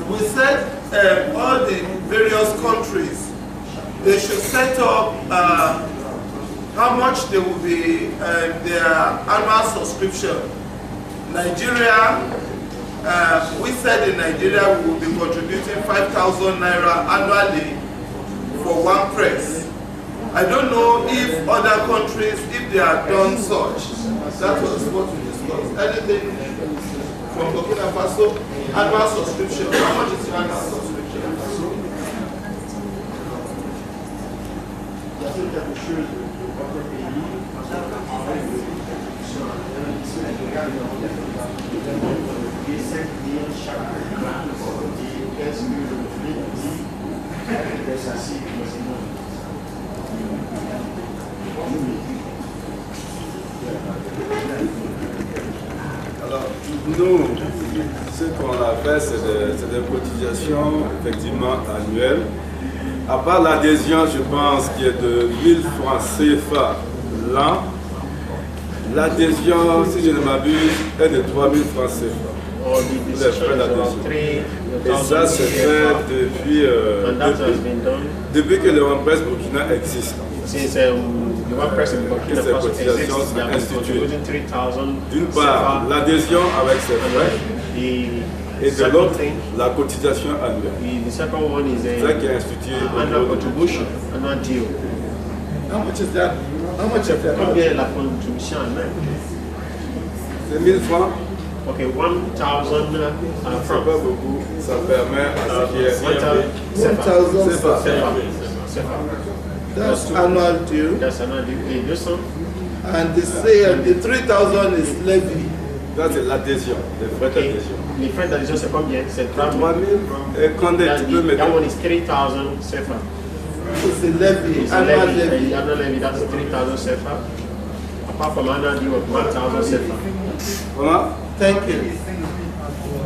we said all the various countries, they should set up how much they will be their annual subscription. Nigeria, we said in Nigeria we will be contributing 5,000 naira annually for WANNPRES. I don't know if other countries, if they have done such. That was what we discussed. Anything from Burkina Faso, annual subscription. How much is your annual subscription? Alors, nous, ce qu'on a fait, c'est des cotisations effectivement annuelles. À part l'adhésion, je pense, qui est de 1000 francs CFA l'an, l'adhésion, si je ne m'abuse, est de 3000 francs CFA. Les frais d'adhésion. Et ça, c'est fait depuis que le WANNPRES Burkina existe. Ces cotisations sont instituées. D'une part, l'adhésion avec ses frais, et de l'autre, la cotisation annuelle. C'est ça qui est institué. Annual contribution, annual deal. How much is that? How much is that? Combien est la contribution annuelle? C'est 1000 francs. Ok, 1,000 francs. C'est pas beaucoup. Ça permet à ce qu'il y ait 1,000 CFA. That's annual due. That's annual due. And the 3,000 is levy. Ça, c'est l'adhésion, les frais d'adhésion. Les frais d'adhésion, c'est combien? C'est 3000. Et quand tu peux mettre. That one is 3,000 CFA. It's a levy, annual levy. Annual levy, that's 3,000 CFA. Apart from annual due of 1,000 CFA. Comment? Thank you.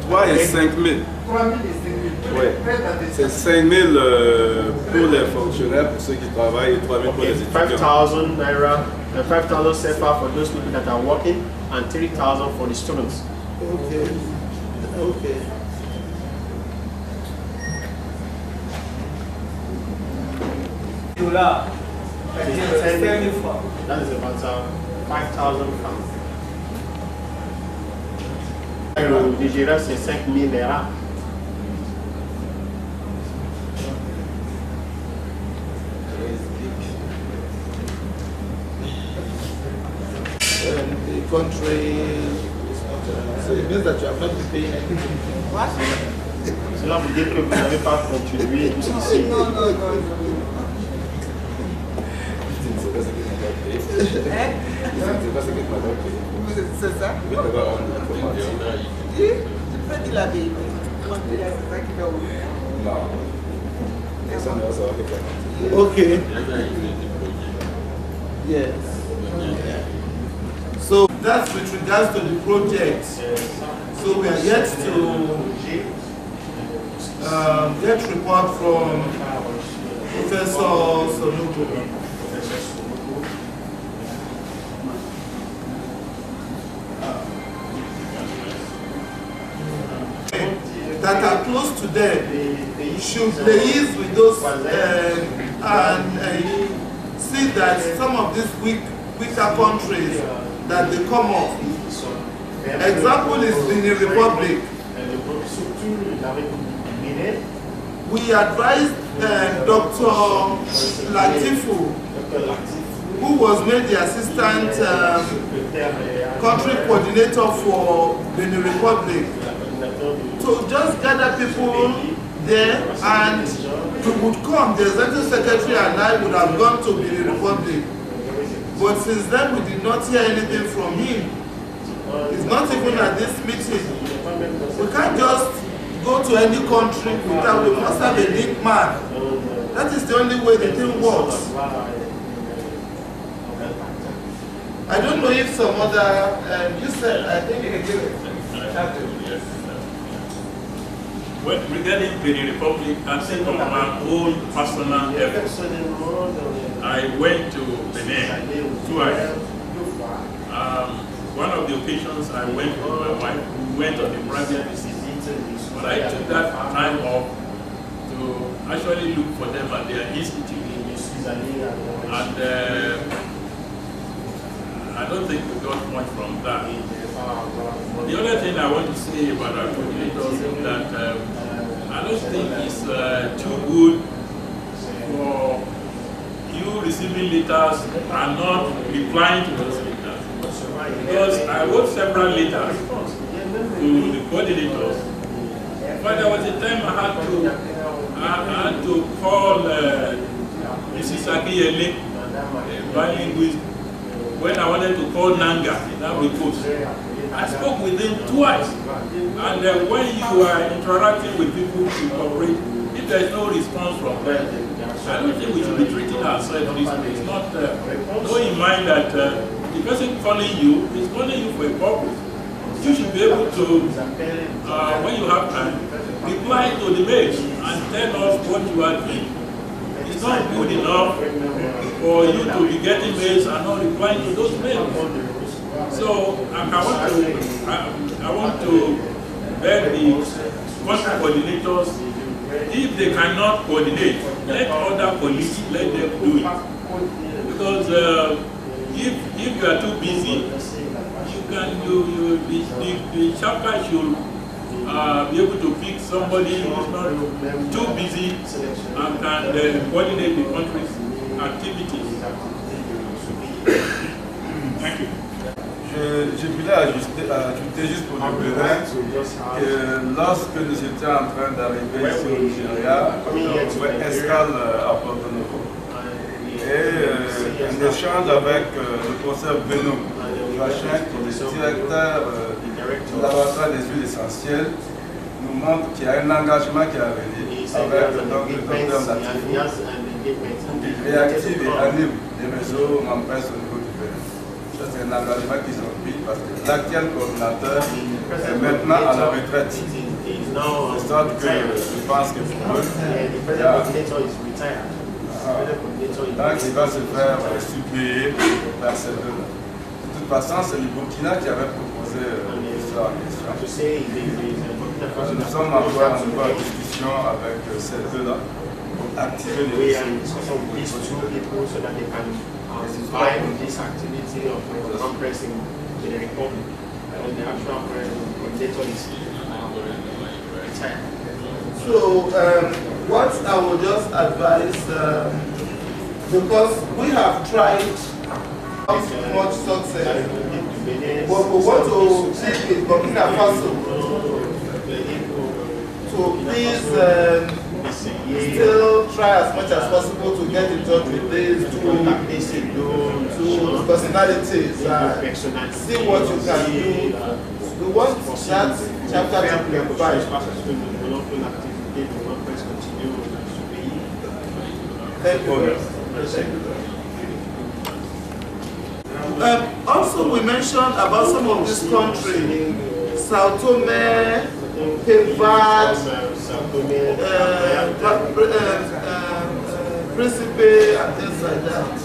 3 et 5000. Oui. C'est 5000 pour les fonctionnaires, pour ceux qui travaillent, et 3000 pour les étudiants. 5,000 naira, 5,000 CFA for those people that are working, and 3,000 for the students. Okay. Okay. That is about 5,000 francs. Le Nigeria, c'est 5,000 naira. The country is not, so it means that you have not been paying anything. What? Cela veut dire que vous n'avez pas contribué jusqu'ici. Non. C'est ça? Tu peux dire la vérité. Non. Okay. Yes. So that's with regards to the project. So we are yet to get report from Professor Sonubu that are close to them should liaise with those and see that some of these weaker countries that they come up. Example is Benin Republic. We advised Dr. Latifu, who was made the assistant country coordinator for Benin Republic, to just gather people there, and we would come. The Executive Secretary and I would have gone to Benin Republic. But since then, we did not hear anything from him. He's not even at this meeting. We can't just go to any country without, we must have a link man. That is the only way the thing works. I don't know if some other, you said, I think Well, regarding Benin Republic, I think of my own personal efforts. I went to Benin twice. One of the occasions I went with my wife, we went on a private visit. But I took that time off to actually look for them at their institute. And I don't think we got much from that. The other thing I want to say about our coordinators is that I don't think it's too good for you receiving letters and not replying to those letters. Because I wrote several letters to the coordinators. But there was a time I had to call Mrs. Akiyele, a bilinguist, when I wanted to call Nanga in Ivory Coast. I spoke with them twice. And when you are interacting with people to cooperate, if there is no response from them, I don't think we should be treating ourselves this way. It's not, know in mind that the person calling you is calling you for a purpose. You should be able to, when you have time, reply to the mail and tell us what you are doing. It's not good enough for you to be getting mails and not replying to those mails. So I want to beg the country coordinators, if they cannot coordinate, let other colleagues let them do it. Because if you are too busy, the chapter should be able to pick somebody who is not too busy and can coordinate the country's activities. Thank you. Je voulais ajouter juste pour le Bénin que lorsque nous étions en train d'arriver ici au Nigeria, on fait escale à Porto Novo. Et un échange avec le professeur Beno, qui est le directeur de laboratoire des huiles essentielles, nous montre qu'il y a un engagement qui est venu avec le docteur Latifou, qui réactive et anime les réseaux WANNPRES au niveau du Bénin. C'est un engagement qu'ils ont pris parce que l'actuel coordinateur est maintenant à la retraite. De sorte que je pense que pour eux, donc il va se faire suppléer par ces deux-là. De toute façon, c'est le Burkina qui avait proposé ça en question. Nous sommes encore en discussion avec ces deux-là pour activer les this activity of WANNPRES in the Republic, and the actual coordinator is retired. So what I will just advise, because we have tried much success, but we want to see in Burkina Faso to please still try as much as possible to get in touch with these two personalities and see what you can do. We want that chapter to be revised. Thank you. Also, we mentioned about some of these countries Sao Tome, Pevat, Principe, and things like that.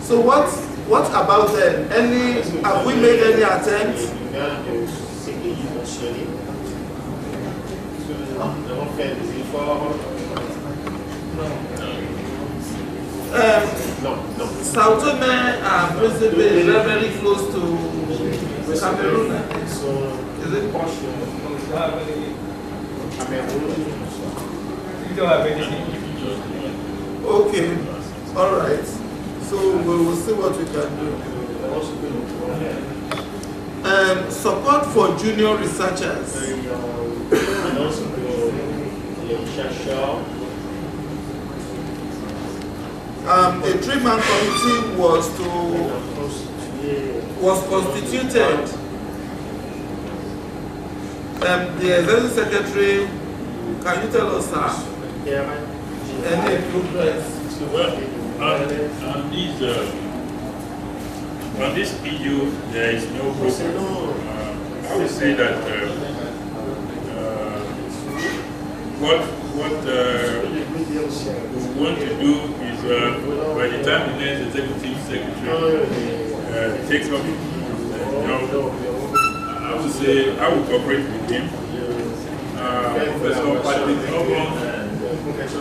So what about them? Have we made any attempts? Sao Tome and Principe is very close to Cameroon. Is it possible? Okay, all right. So we will see what we can do. Support for junior researchers. A three-man committee was constituted. The Executive Secretary, can you tell us any progress? Well, on this issue, there is no progress. I would say that what we want to do is by the time the next Executive Secretary takes up the job, I would say I will cooperate with him. Professor Patrick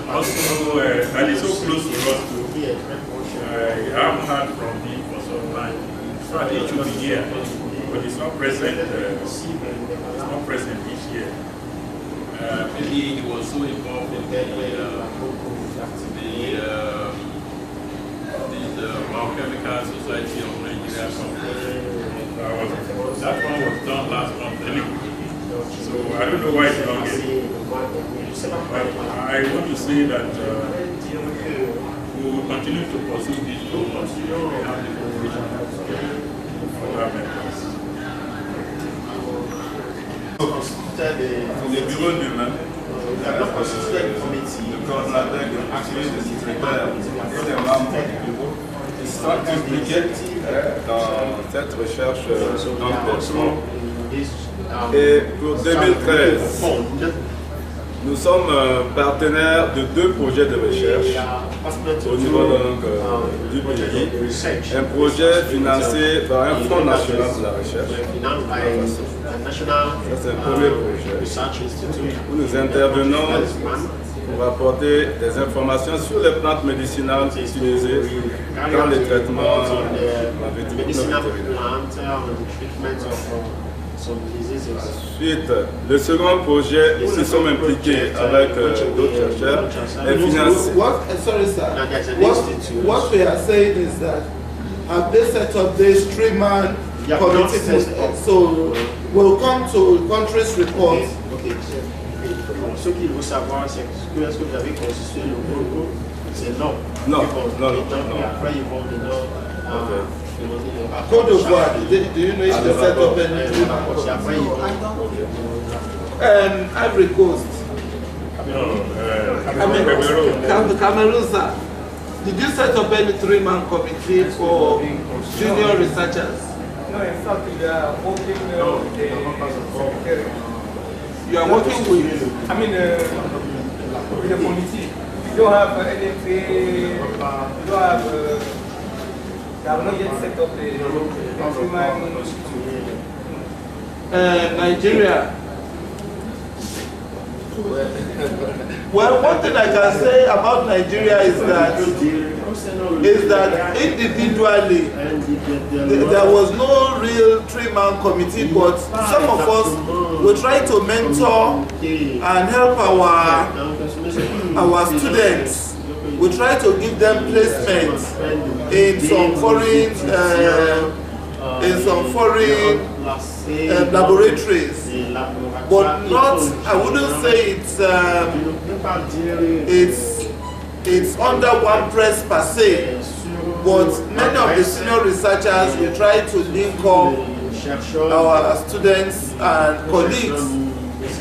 also, and he's so close to us too. I haven't heard from him for some time. So I think he should be here, but he's not present. Each year. Maybe he was so involved in the Biochemical Society of Nigeria conference. That one was done last month anyway. So I don't know why it's not here. But I want to say that we will continue to pursue this goal until we have the cooperation for our members. Le bureau demain, le coordonnateur qui est le secrétaire et les membres du bureau qui sont impliqués dans cette recherche d'emploi. Et pour 2013, nous sommes partenaires de 2 projets de recherche au niveau du pays. Un projet financé par un fonds national de la recherche. C'est un premier projet où nous intervenons pour apporter des informations sur les plantes médicinales utilisées dans les traitements vétérinaires. Ensuite, le second projet où nous sommes impliqués avec d'autres chercheurs est financé. Sorry, sir. What we are saying is that have they set up this three-man committee? So we'll come to country's report. Ce qu'il faut savoir, c'est que est-ce que vous avez constitué le groupe? C'est non. Non. Après, ils vont venir. Côte d'Ivoire, do you know if they set up any Ivory Coast? Cameroon, sir. Did you set up any three-man committee for junior researchers? No, in fact, we are working with the secretary. You are working with? With the committee. We don't have anything, we don't have... They have not yet set up the Nigeria. Well, one thing I can say about Nigeria is that individually there was no real three-man committee, but some of us will try to mentor and help our students. We try to give them placements in some foreign laboratories, but not. I wouldn't say it's under WANNPRES per se. But many of the senior researchers will try to link up our students and colleagues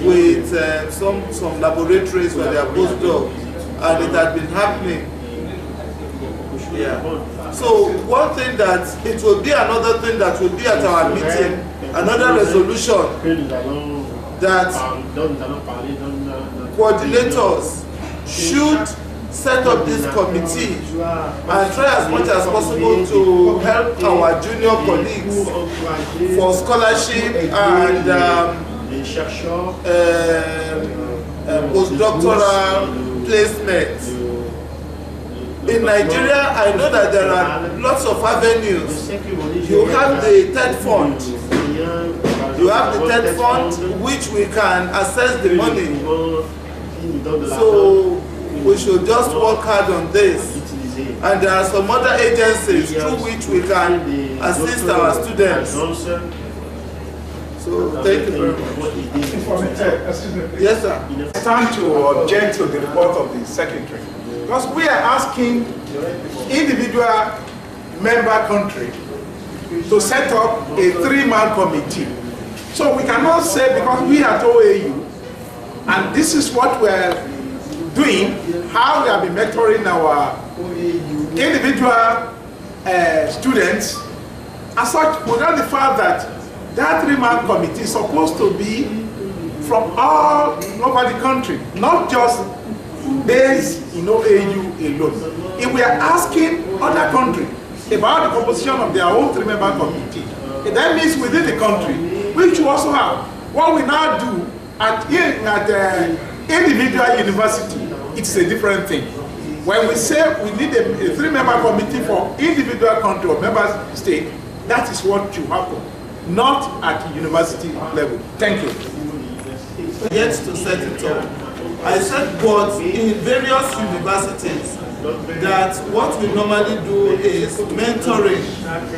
with some laboratories where they are postdocs. And it had been happening. Yeah. So one thing that it will be another thing that will be at our meeting, another resolution that coordinators should set up this committee and try as much as possible to help our junior colleagues for scholarship and postdoctoral placement. In Nigeria, I know that there are lots of avenues. You have the TED fund. You have the TED fund, which we can access the money. So we should just work hard on this. And there are some other agencies through which we can assist our students. So thank you very much. Yes, sir. It's time to object to the report of the Secretary. Because we are asking individual member country to set up a 3-man committee. So we cannot say because we are at OAU and this is what we are doing, how we have been mentoring our individual students. As such, without the fact that that 3-man committee is supposed to be from all over the country, not just based in OAU alone. If we are asking other countries about the composition of their own 3-member committee, that means within the country, we should also have. What we now do at individual university, it's a different thing. When we say we need a 3-member committee for individual country or member state, that is what should happen, not at university level. Thank you. Yet to set it up. I said, but in various universities, that what we normally do is mentoring,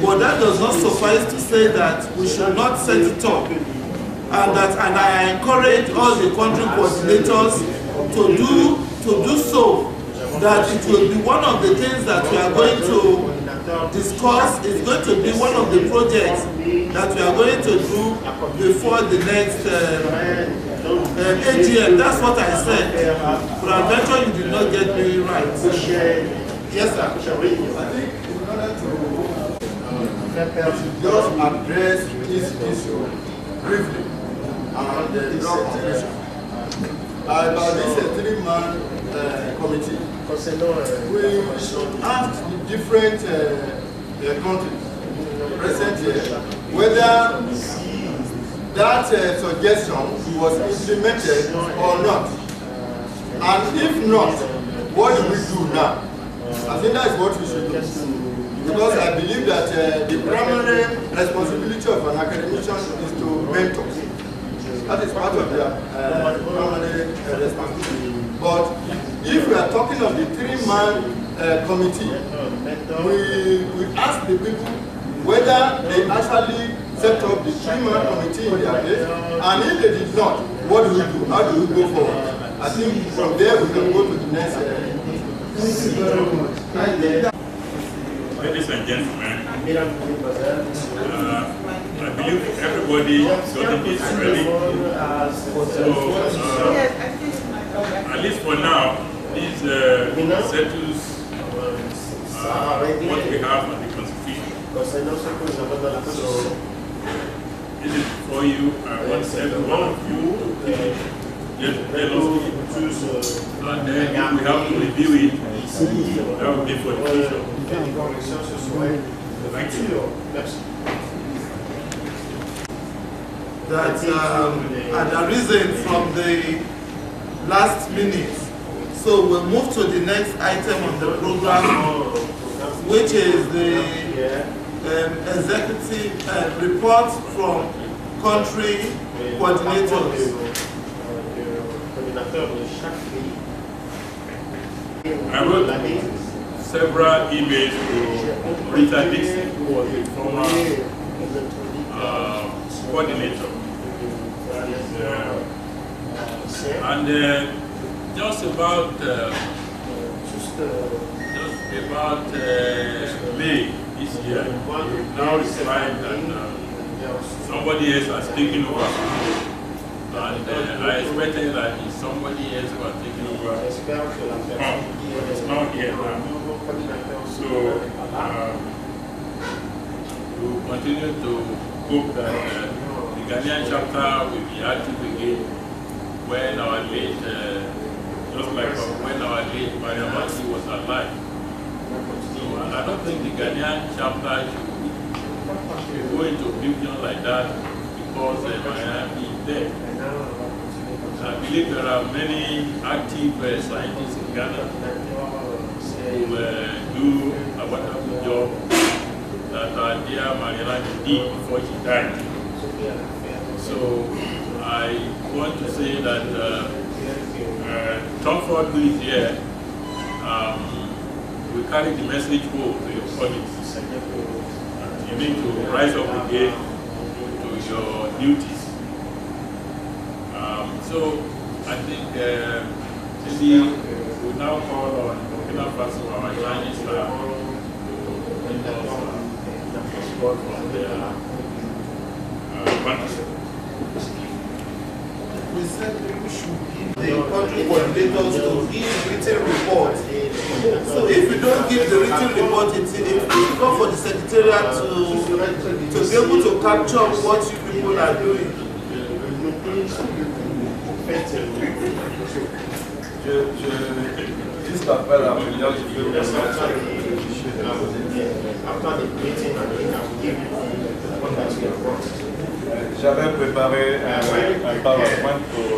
but that does not suffice to say that we should not set it up. And I encourage all the country coordinators to do so, that it will be one of the things that we are going to discuss. It's going to be one of the projects that we are going to do before the next AGM. That's what I said. For adventure, you did not get me right. Yes, sir. I think in order to just address this issue briefly and the drug completion. About this 3-man committee, we asked the different countries present here whether that suggestion was implemented or not. And if not, what do we do now? I think that is what we should do. Because I believe that the primary responsibility of an academician is to mentor. That is part of their primary responsibility. But if we are talking of the 3-man committee, we ask the people whether they actually set up the 3-man committee in their place, and if they did not, what do we do? How do we go forward? I think from there we can go to the next. Ladies and gentlemen, I believe everybody got this ready. So, at least for now, this settles what we have on the Constitution. So, this is for you. I want every one of you to just tell us, and then if we have to review it, that will be for the future. Thank you. That had arisen from the last minute. So we'll move to the next item on the program, which is the executive report from country coordinators. I wrote several emails to Rita Dixon, who was the former coordinator. And just about May this year, now replied that somebody else has taken over. And I expected that somebody else was taking over. It's not here now. So we will continue to hope that the Ghanaian chapter will be active again when our late, just like when our late Mariam Masi was alive. So I don't think the Ghanaian chapter should go into oblivion like that because Mariam is dead. I believe there are many active scientists in Ghana who do a wonderful job that our dear Mariam did before she died. So I want to say that Tom Ford, who is here, we carry the message home to your colleagues. You need to rise up again to your duties. So I think maybe we now call on Burkina Faso, our Chinese staff, to give us support from their country. We said we should give the country coordinators to give written report. So if you don't give the written report, it's difficult for the secretariat to be able to capture what you people are doing. Juste après la réunion, je vais vous j'avais préparé un PowerPoint pour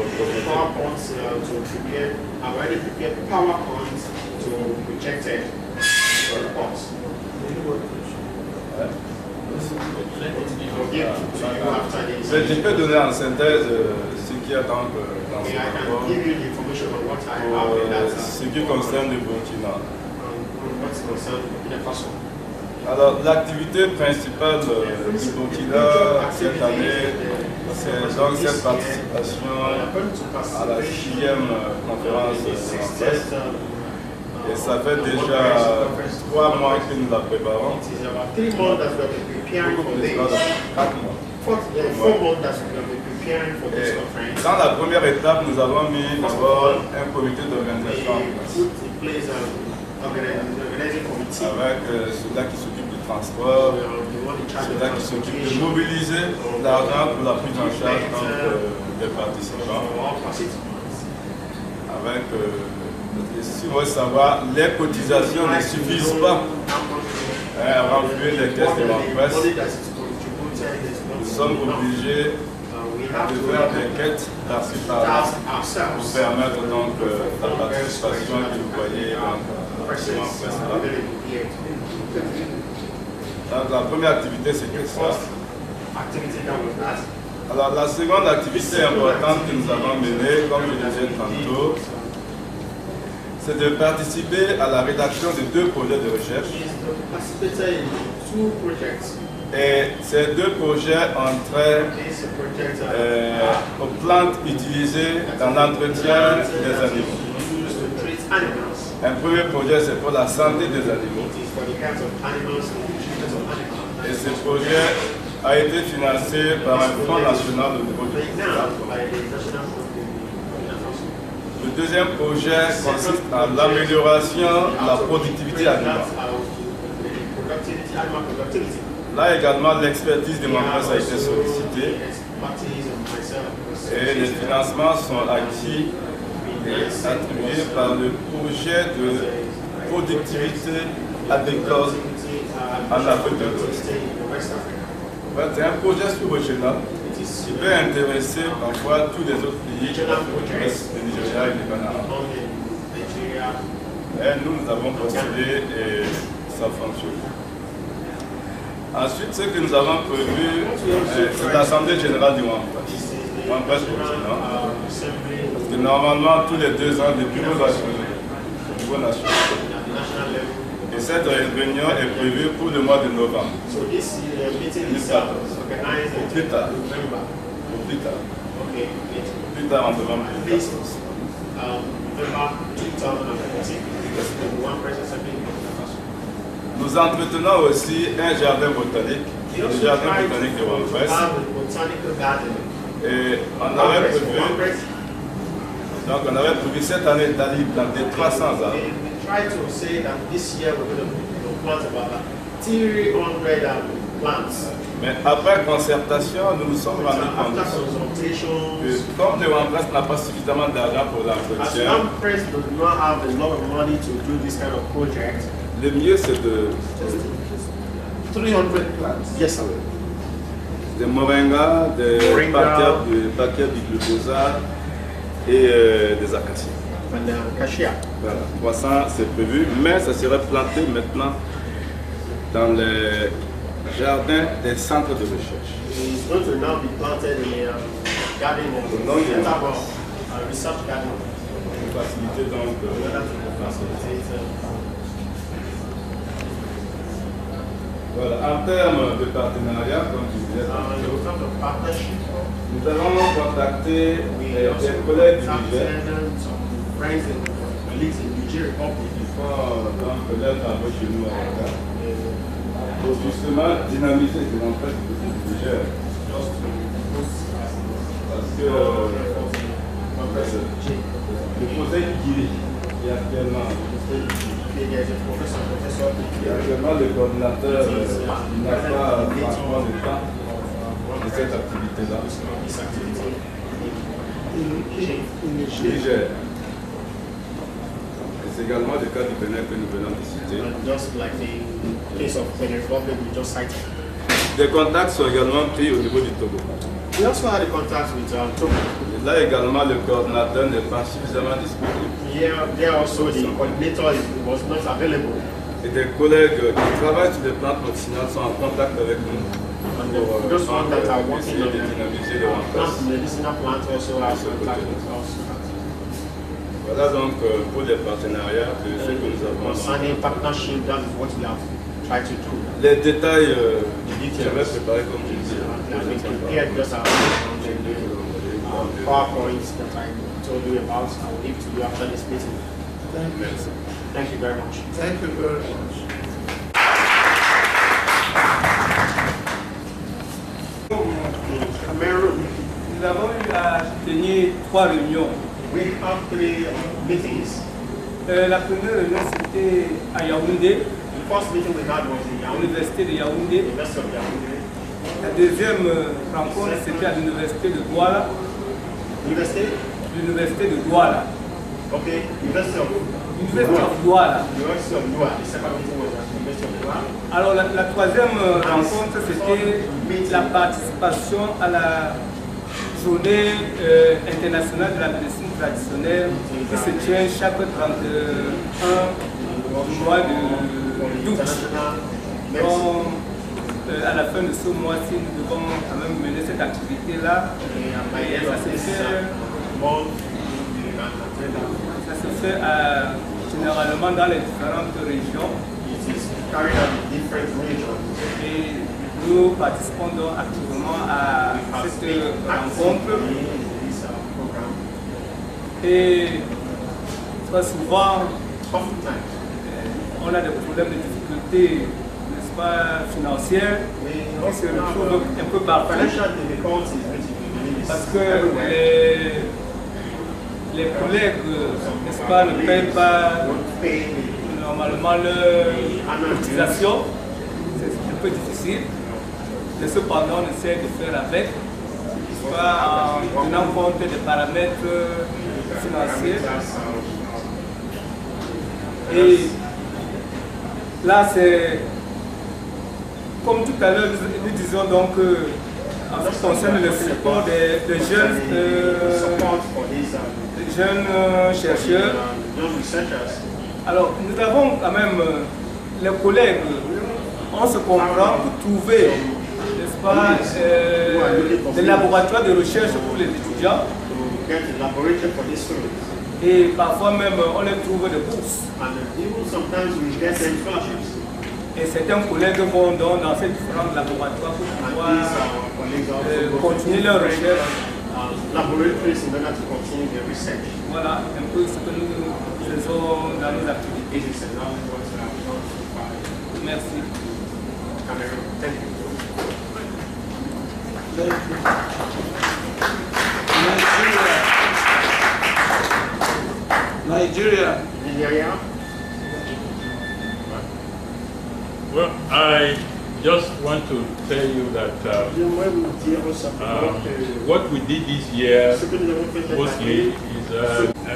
je peux donner en synthèse ce qui est dans ce rapport pour ce qui concerne le Burkina. Alors, l'activité principale du Burkina cette année, c'est donc cette participation à la 6e conférence WANNPRES. Et ça fait déjà 3 mois que nous la préparons. 4 mois. Dans la première étape, nous avons mis d'abord un comité d'organisation en place. Avec ceux-là qui s'occupent du transport, ceux-là qui s'occupent de mobiliser l'argent pour la prise en charge des participants. Avec, si vous voulez savoir, les cotisations ne suffisent pas à remplir les caisses de WANNPRES. Nous sommes obligés de faire des quêtes par-ci par-là pour permettre donc la participation que vous voyez donc la première activité c'était ça. Alors la seconde activité importante que nous avons menée, comme je disais tantôt, c'est de participer à la rédaction de 2 projets de recherche. Et ces 2 projets ont trait aux plantes utilisées dans l'entretien des animaux. Un premier projet, c'est pour la santé des animaux. Et ce projet a été financé par un fonds national au niveau du Burkina. Le deuxième projet consiste en l'amélioration de la productivité animale. Là également, l'expertise de WANNPRES a été sollicitée et les financements sont acquis et attribués par le projet de productivité agricole en Afrique de l'Ouest. C'est un projet sous-régional qui peut intéresser parfois tous les autres pays de l'Afrique de l'Ouest, le Nigeria et le Ghana. Et nous avons postulé et ça fonctionne. Ensuite, ce que nous avons prévu, c'est l'Assemblée générale du WANNPRES Burkina. Parce que normalement, tous les 2 ans, le bureau national. Et cette réunion est prévue pour le mois de novembre. Plus tard en novembre. Nous entretenons aussi un jardin botanique, le jardin botanique de WANNPRES. Et on avait prévu cette année d'aller planter 300 arbres. try to say that this year we're going to plant about 300 plants. Mais après concertation, nous nous sommes rendus compte que comme le WANNPRES n'a pas suffisamment d'argent pour l'entretien, WANNPRES does not have a lot of money to do this kind of project. Le mieux c'est de 300 plants. Yes, sir. Des moringas, des paquets de glucosa et des acacias. Voilà, 300 c'est prévu, mais ça serait planté maintenant dans les jardins des centres de recherche. It's going to now be planted in a garden research garden. Pour faciliter donc voilà, en termes de partenariat, comme tu disais, nous allons contacter des collègues du Niger qui font donc leurs travaux chez nous à Dakar pour justement dynamiser les entreprises du Niger. Parce que le conseil qui est actuellement il y a actuellement le coordinateur qui n'a pas franchement le temps de cette activité-là. Niger. C'est également le cas du Bénin que nous venons de citer. Des contacts sont également pris au niveau du Togo. We also had a contact with Togo. Là également, le coordinateur n'est pas suffisamment disponible. There also the coordinator was not available. Et des collègues qui travaillent sur des plantes médicinales sont en contact avec nous. Those ones that are working on dynamiser le WANNPRES. medicinal plant also have contact with us. Voilà donc pour les partenariats de ce que nous avons. Concerning partnership, that is what we have tried to do. Les détails, j'avais préparé comme je disais. Here just PowerPoints that I told you about. I will leave to you after this meeting. Thank you very much. Thank you very much. Cameroon. Nous avons eu à tenir 3 réunions. We have 3 meetings. La première réunion c'était à Yaoundé. The first meeting we had was in Yaoundé. L'université de Yaoundé. University of Yaoundé. La deuxième rencontre c'était à l'université de Douala. Université? L'université de Douala. Okay, University of Douala. University of Douala. The second meeting was at University of Douala. Alors la troisième rencontre c'était la participation à la journée internationale de la médecine traditionnelle qui se tient chaque 31 mois d'août. Donc, à la fin de ce mois-ci, nous devons quand même mener cette activité-là. Ça se fait généralement dans les différentes régions. Et nous participons donc activement à cette rencontre. Et très souvent, on a des problèmes de difficultés, n'est-ce pas, financières, qui se retrouvent un peu partout. Parce que les collègues, n'est-ce pas, ne payent pas normalement leur cotisation. C'est un peu difficile. Mais cependant, on essaie de faire avec, en tenant compte des paramètres financiers. Et là, c'est comme tout à l'heure, nous disions donc en ce qui concerne le support des jeunes chercheurs. Alors, nous avons quand même les collègues, on se comprend pour trouver, n'est-ce pas, des laboratoires de recherche pour les étudiants. Et parfois même, on les trouve des bourses. Et certains collègues vont donc dans ces différents laboratoires pour pouvoir continuer leur recherche. Voilà un peu ce que nous faisons dans nos activités. Merci. Nigeria. I just want to tell you that what we did this year mostly is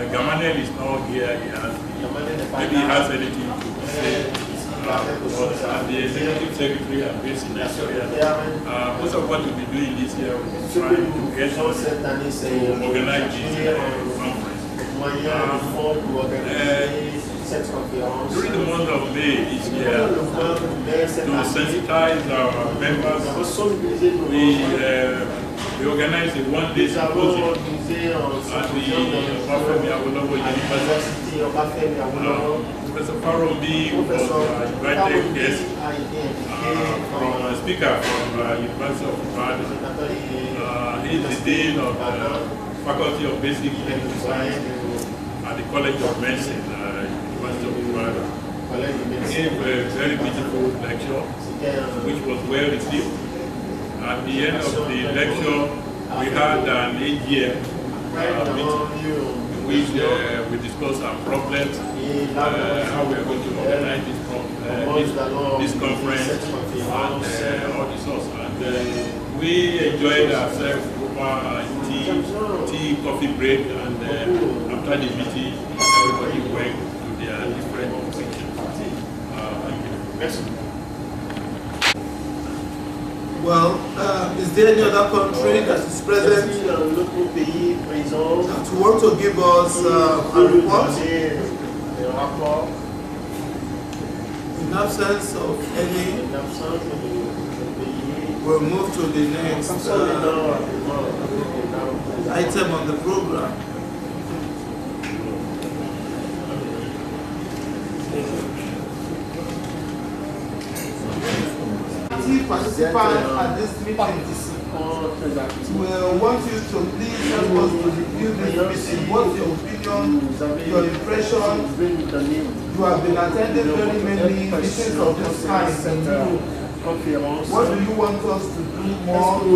Gamanel is not here. Maybe he has anything to say. The Executive Secretary and based in Nigeria. Most of what we'll be doing this year is trying to get to organize this conference. During the month of May this year, to sensitize our members, we organized a one-day symposium at the University. Professor Farobi was invited guest from a speaker from University of Ibadan. He is the Dean of the Faculty of Basic Clinical Science at the College of Medicine, University of Ibadan. He gave a very beautiful lecture, which was well received. At the end of the lecture, we had an AGM meeting, in which we discussed our problems, how we are going to organize this conference, and all the sorts. And we enjoyed ourselves over tea, coffee break, and after the meeting, everybody went to their different occupations. Thank you. Well, is there any other country that is present that want to give us a report? In absence of any, we'll move to the next item on the program. Participants at this meeting will want you to please help us to review this meeting. What's your opinion, your impression? You have been attending very many meetings of this kind. What do you want us to do more to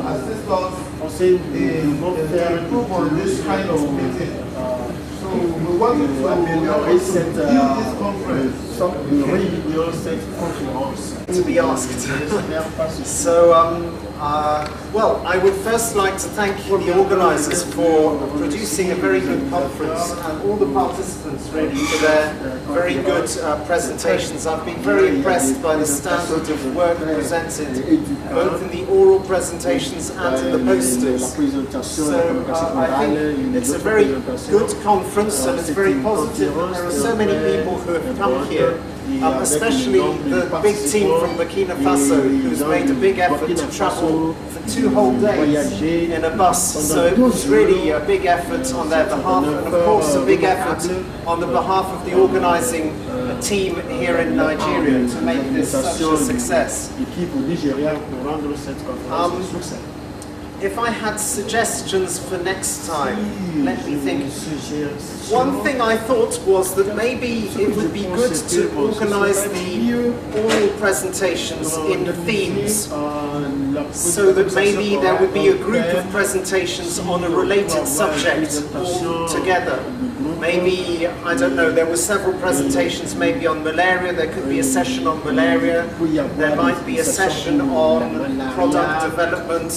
assist us in improve on this kind of meeting? So we want you to help us to build this conference. To be asked. So, well, I would first like to thank the organisers for producing a very good conference and all the participants really for their very good presentations. I've been very impressed by the standard of work presented, both in the oral presentations and in the posters. So I think it's a very good conference and it's very positive. There are so many people who have come here. Especially the big team from Burkina Faso, who's made a big effort to travel for 2 whole days in a bus. So it was really a big effort on their behalf, and of course a big effort on the behalf of the organising team here in Nigeria to make this such a success. If I had suggestions for next time, let me think. One thing I thought was that maybe it would be good to organise the oral presentations in themes, so that maybe there would be a group of presentations on a related subject all together. Maybe, I don't know, there were several presentations maybe on malaria, there could be a session on malaria, there might be a session on product development,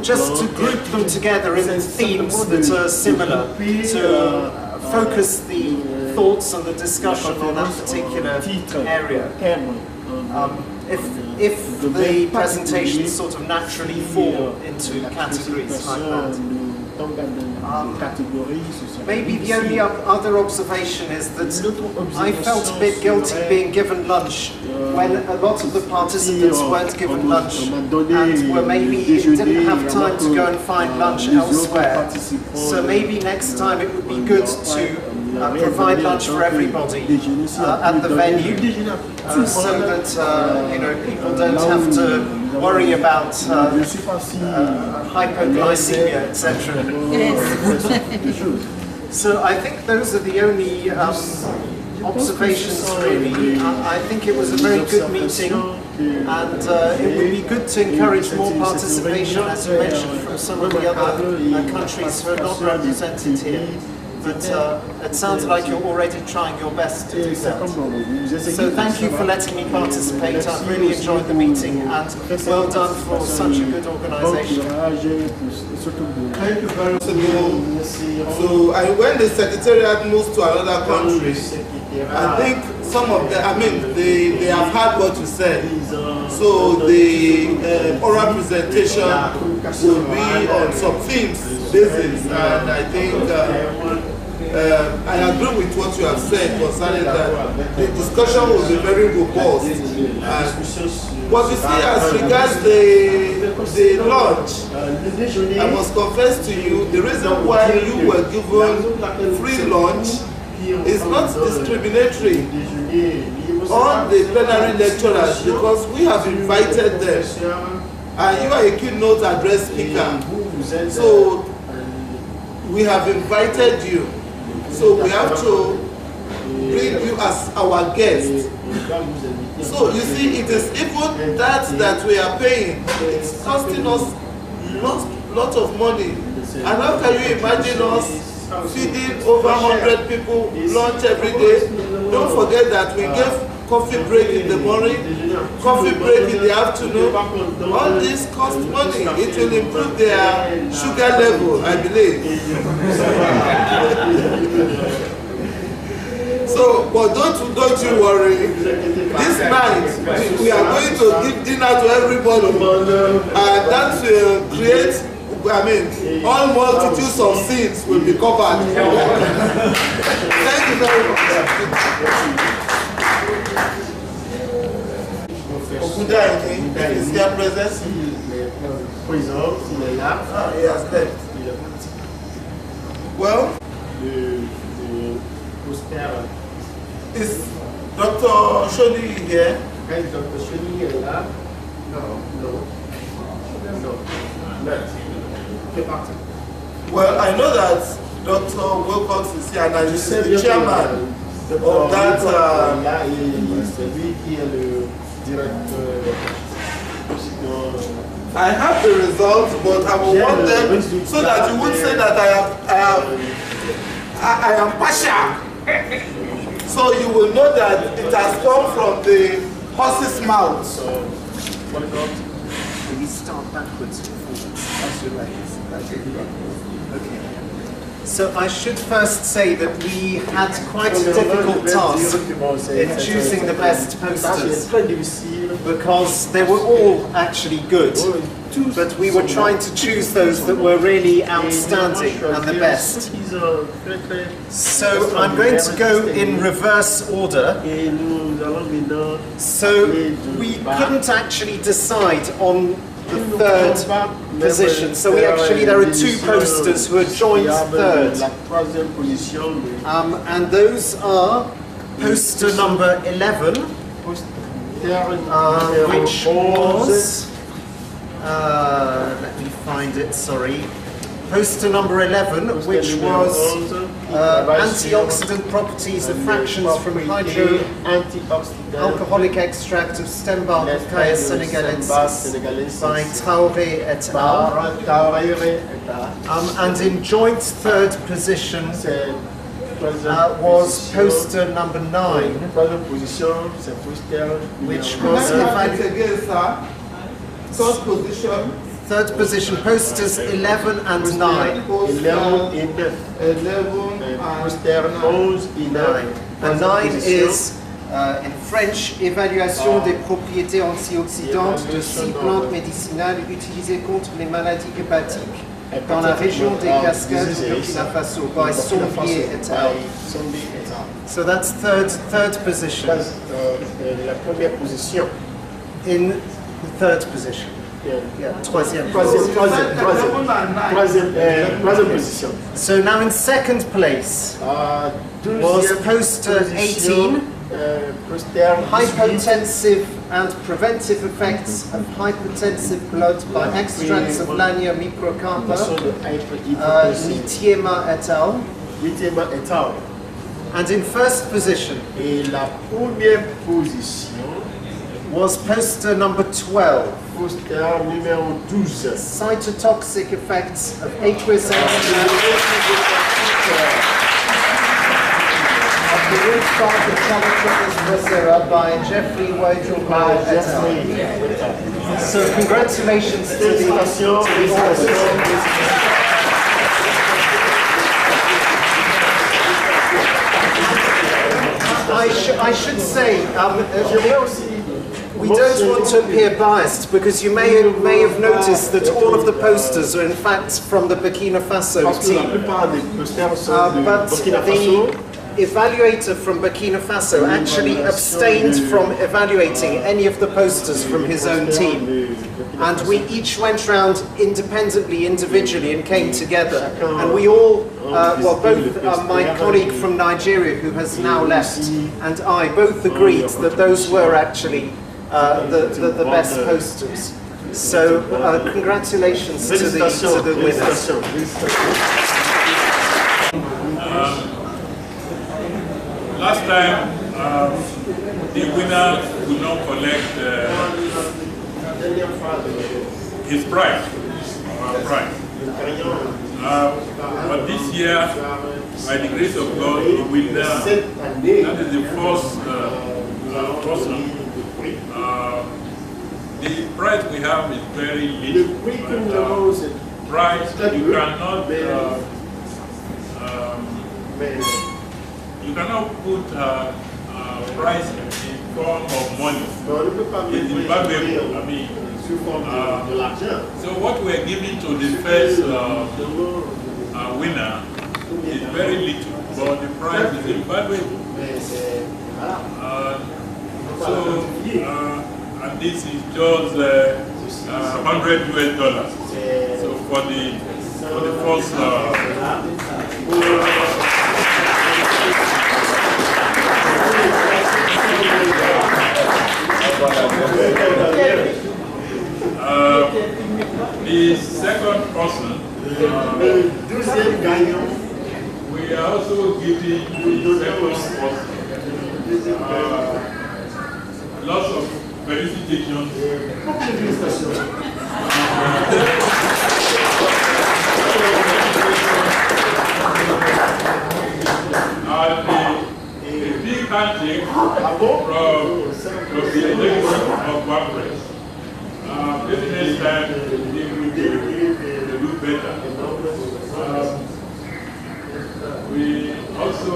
just to group them together in themes that are similar, to focus the thoughts and the discussion on that particular area. If the presentations sort of naturally fall into categories like that. Maybe the only other observation is that I felt a bit guilty being given lunch when a lot of the participants weren't given lunch and maybe didn't have time to go and find lunch elsewhere. So maybe next time it would be good to provide lunch for everybody at the venue, so that you know, people don't have to worry about hypoglycemia, etc. So I think those are the only observations really. I think it was a very good meeting, and it would be good to encourage more participation, as you mentioned, from some of the other countries who are not represented here. but it sounds like you're already trying your best to do that. So thank you for letting me participate. I've really enjoyed the meeting, and well done for such a good organization. Thank you very much. So when the Secretariat moves to another country, I think some of them, I mean, they have heard what you said. So the oral presentation will be on some themes basis, and I think I agree with what you have said concerning that. The discussion will be very robust. But you see, as regards the lunch, I must confess to you, the reason why you were given free lunch is not discriminatory on the plenary lecturers, because we have invited them, and you are a keynote address speaker. So we have invited you. So we have to bring you as our guest. So you see, it is even that we are paying. It's costing us lot of money. And how can you imagine us feeding over 100 people lunch every day? Don't forget that we gave coffee break in the morning, coffee break in the afternoon. All this costs money. It will improve their sugar level, I believe. So, but don't you worry. This night we are going to give dinner to everybody, and that will create, I mean, all multitudes of sins will be covered. Thank you very much. Okuda is here present. He has left. Well, is Dr. Shoni here? Is Dr. Shoni là? No. Well, I know that Dr. Wilcox is here, and he's the chairman of that. I have the results, but I will want them so that you won't say that I am partial. So you will know that it has come from the horse's mouth. We start backwards to forwards. Okay. So I should first say that we had quite a difficult task in choosing the best posters, because they were all actually good, but we were trying to choose those that were really outstanding and the best. So I'm going to go in reverse order. So we couldn't actually decide on the third position. So there are two posters who are joint third. And those are poster number 11, which was, let me find it, sorry. Poster number 11, which was antioxidant properties of fractions from hydro-alcoholic extract of stem bark of Caius senegalensis by Traoré et al. And in joint third position was poster number 9, which was third position. Third position, posters 11 and 9. 11 and 9. And 9 is, in French, évaluation des propriétés antioxydantes de 6 plantes médicinales utilisées contre les maladies hépatiques dans la région des Cascades du Burkina Faso by Sombier et al. So that's third position. La première position. In the third position. Troisième position. So now in second place was poster 18, hypotensive and preventive effects of hypertensive blood by extracts of Lania microcarpa, Litiema et al. And in first position, et la première position was poster number 12. Poster numéro 12. Cytotoxic effects of aqueous The Root Bark of Calatrava Bracera by Jeffrey Weigel et al. So congratulations to the authors. I should say, we don't want to appear biased because you may have noticed that all of the posters are in fact from the Burkina Faso team. But the evaluator from Burkina Faso actually abstained from evaluating any of the posters from his own team. And we each went round independently, individually, and came together. And we all, well, both my colleague from Nigeria, who has now left, and I both agreed that those were actually the best posters. So congratulations to the winners. Last time, the winner could not collect his prize, but this year, by the grace of God, the winner, that is the first person. The prize we have is very little. Prize you cannot put price in form of money. It's invaluable. I mean, so what we're giving to the first winner is very little, but the price is invaluable. And this is just $100 US. So for the first. The second person, we are also giving the second person lots of felicitations. A big handshake from the executive of WANNPRES. Maybe next time they will do better. We also,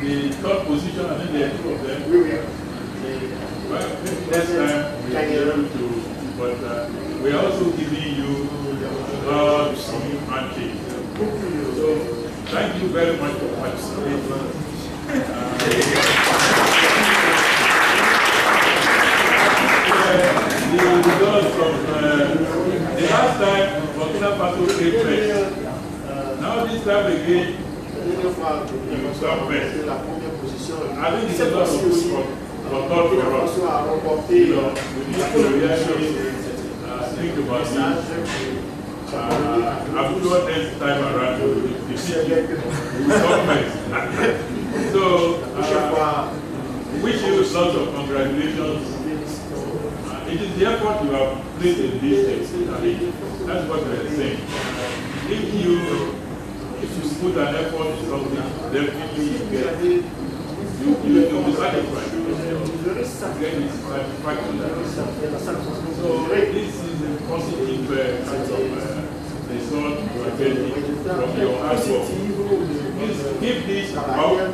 the third position, I think there are two of them. Well, maybe next time we will be able to, but we are also giving you God's handshake. So, thank you very much for participating. The results of the last time Burkina Faso came first. Now this time again, you come first. I think it's a lot of good for thought for us. You know, we need to really think about this. I'm sure next time around we will come first. So, wish you lots of congratulations. It is the effort you have placed in these things. I mean, that's what we are saying. If you put an effort in something, definitely you will be satisfied. You get satisfaction. So this is a positive kind of result you are getting from your hard work. Please give this out.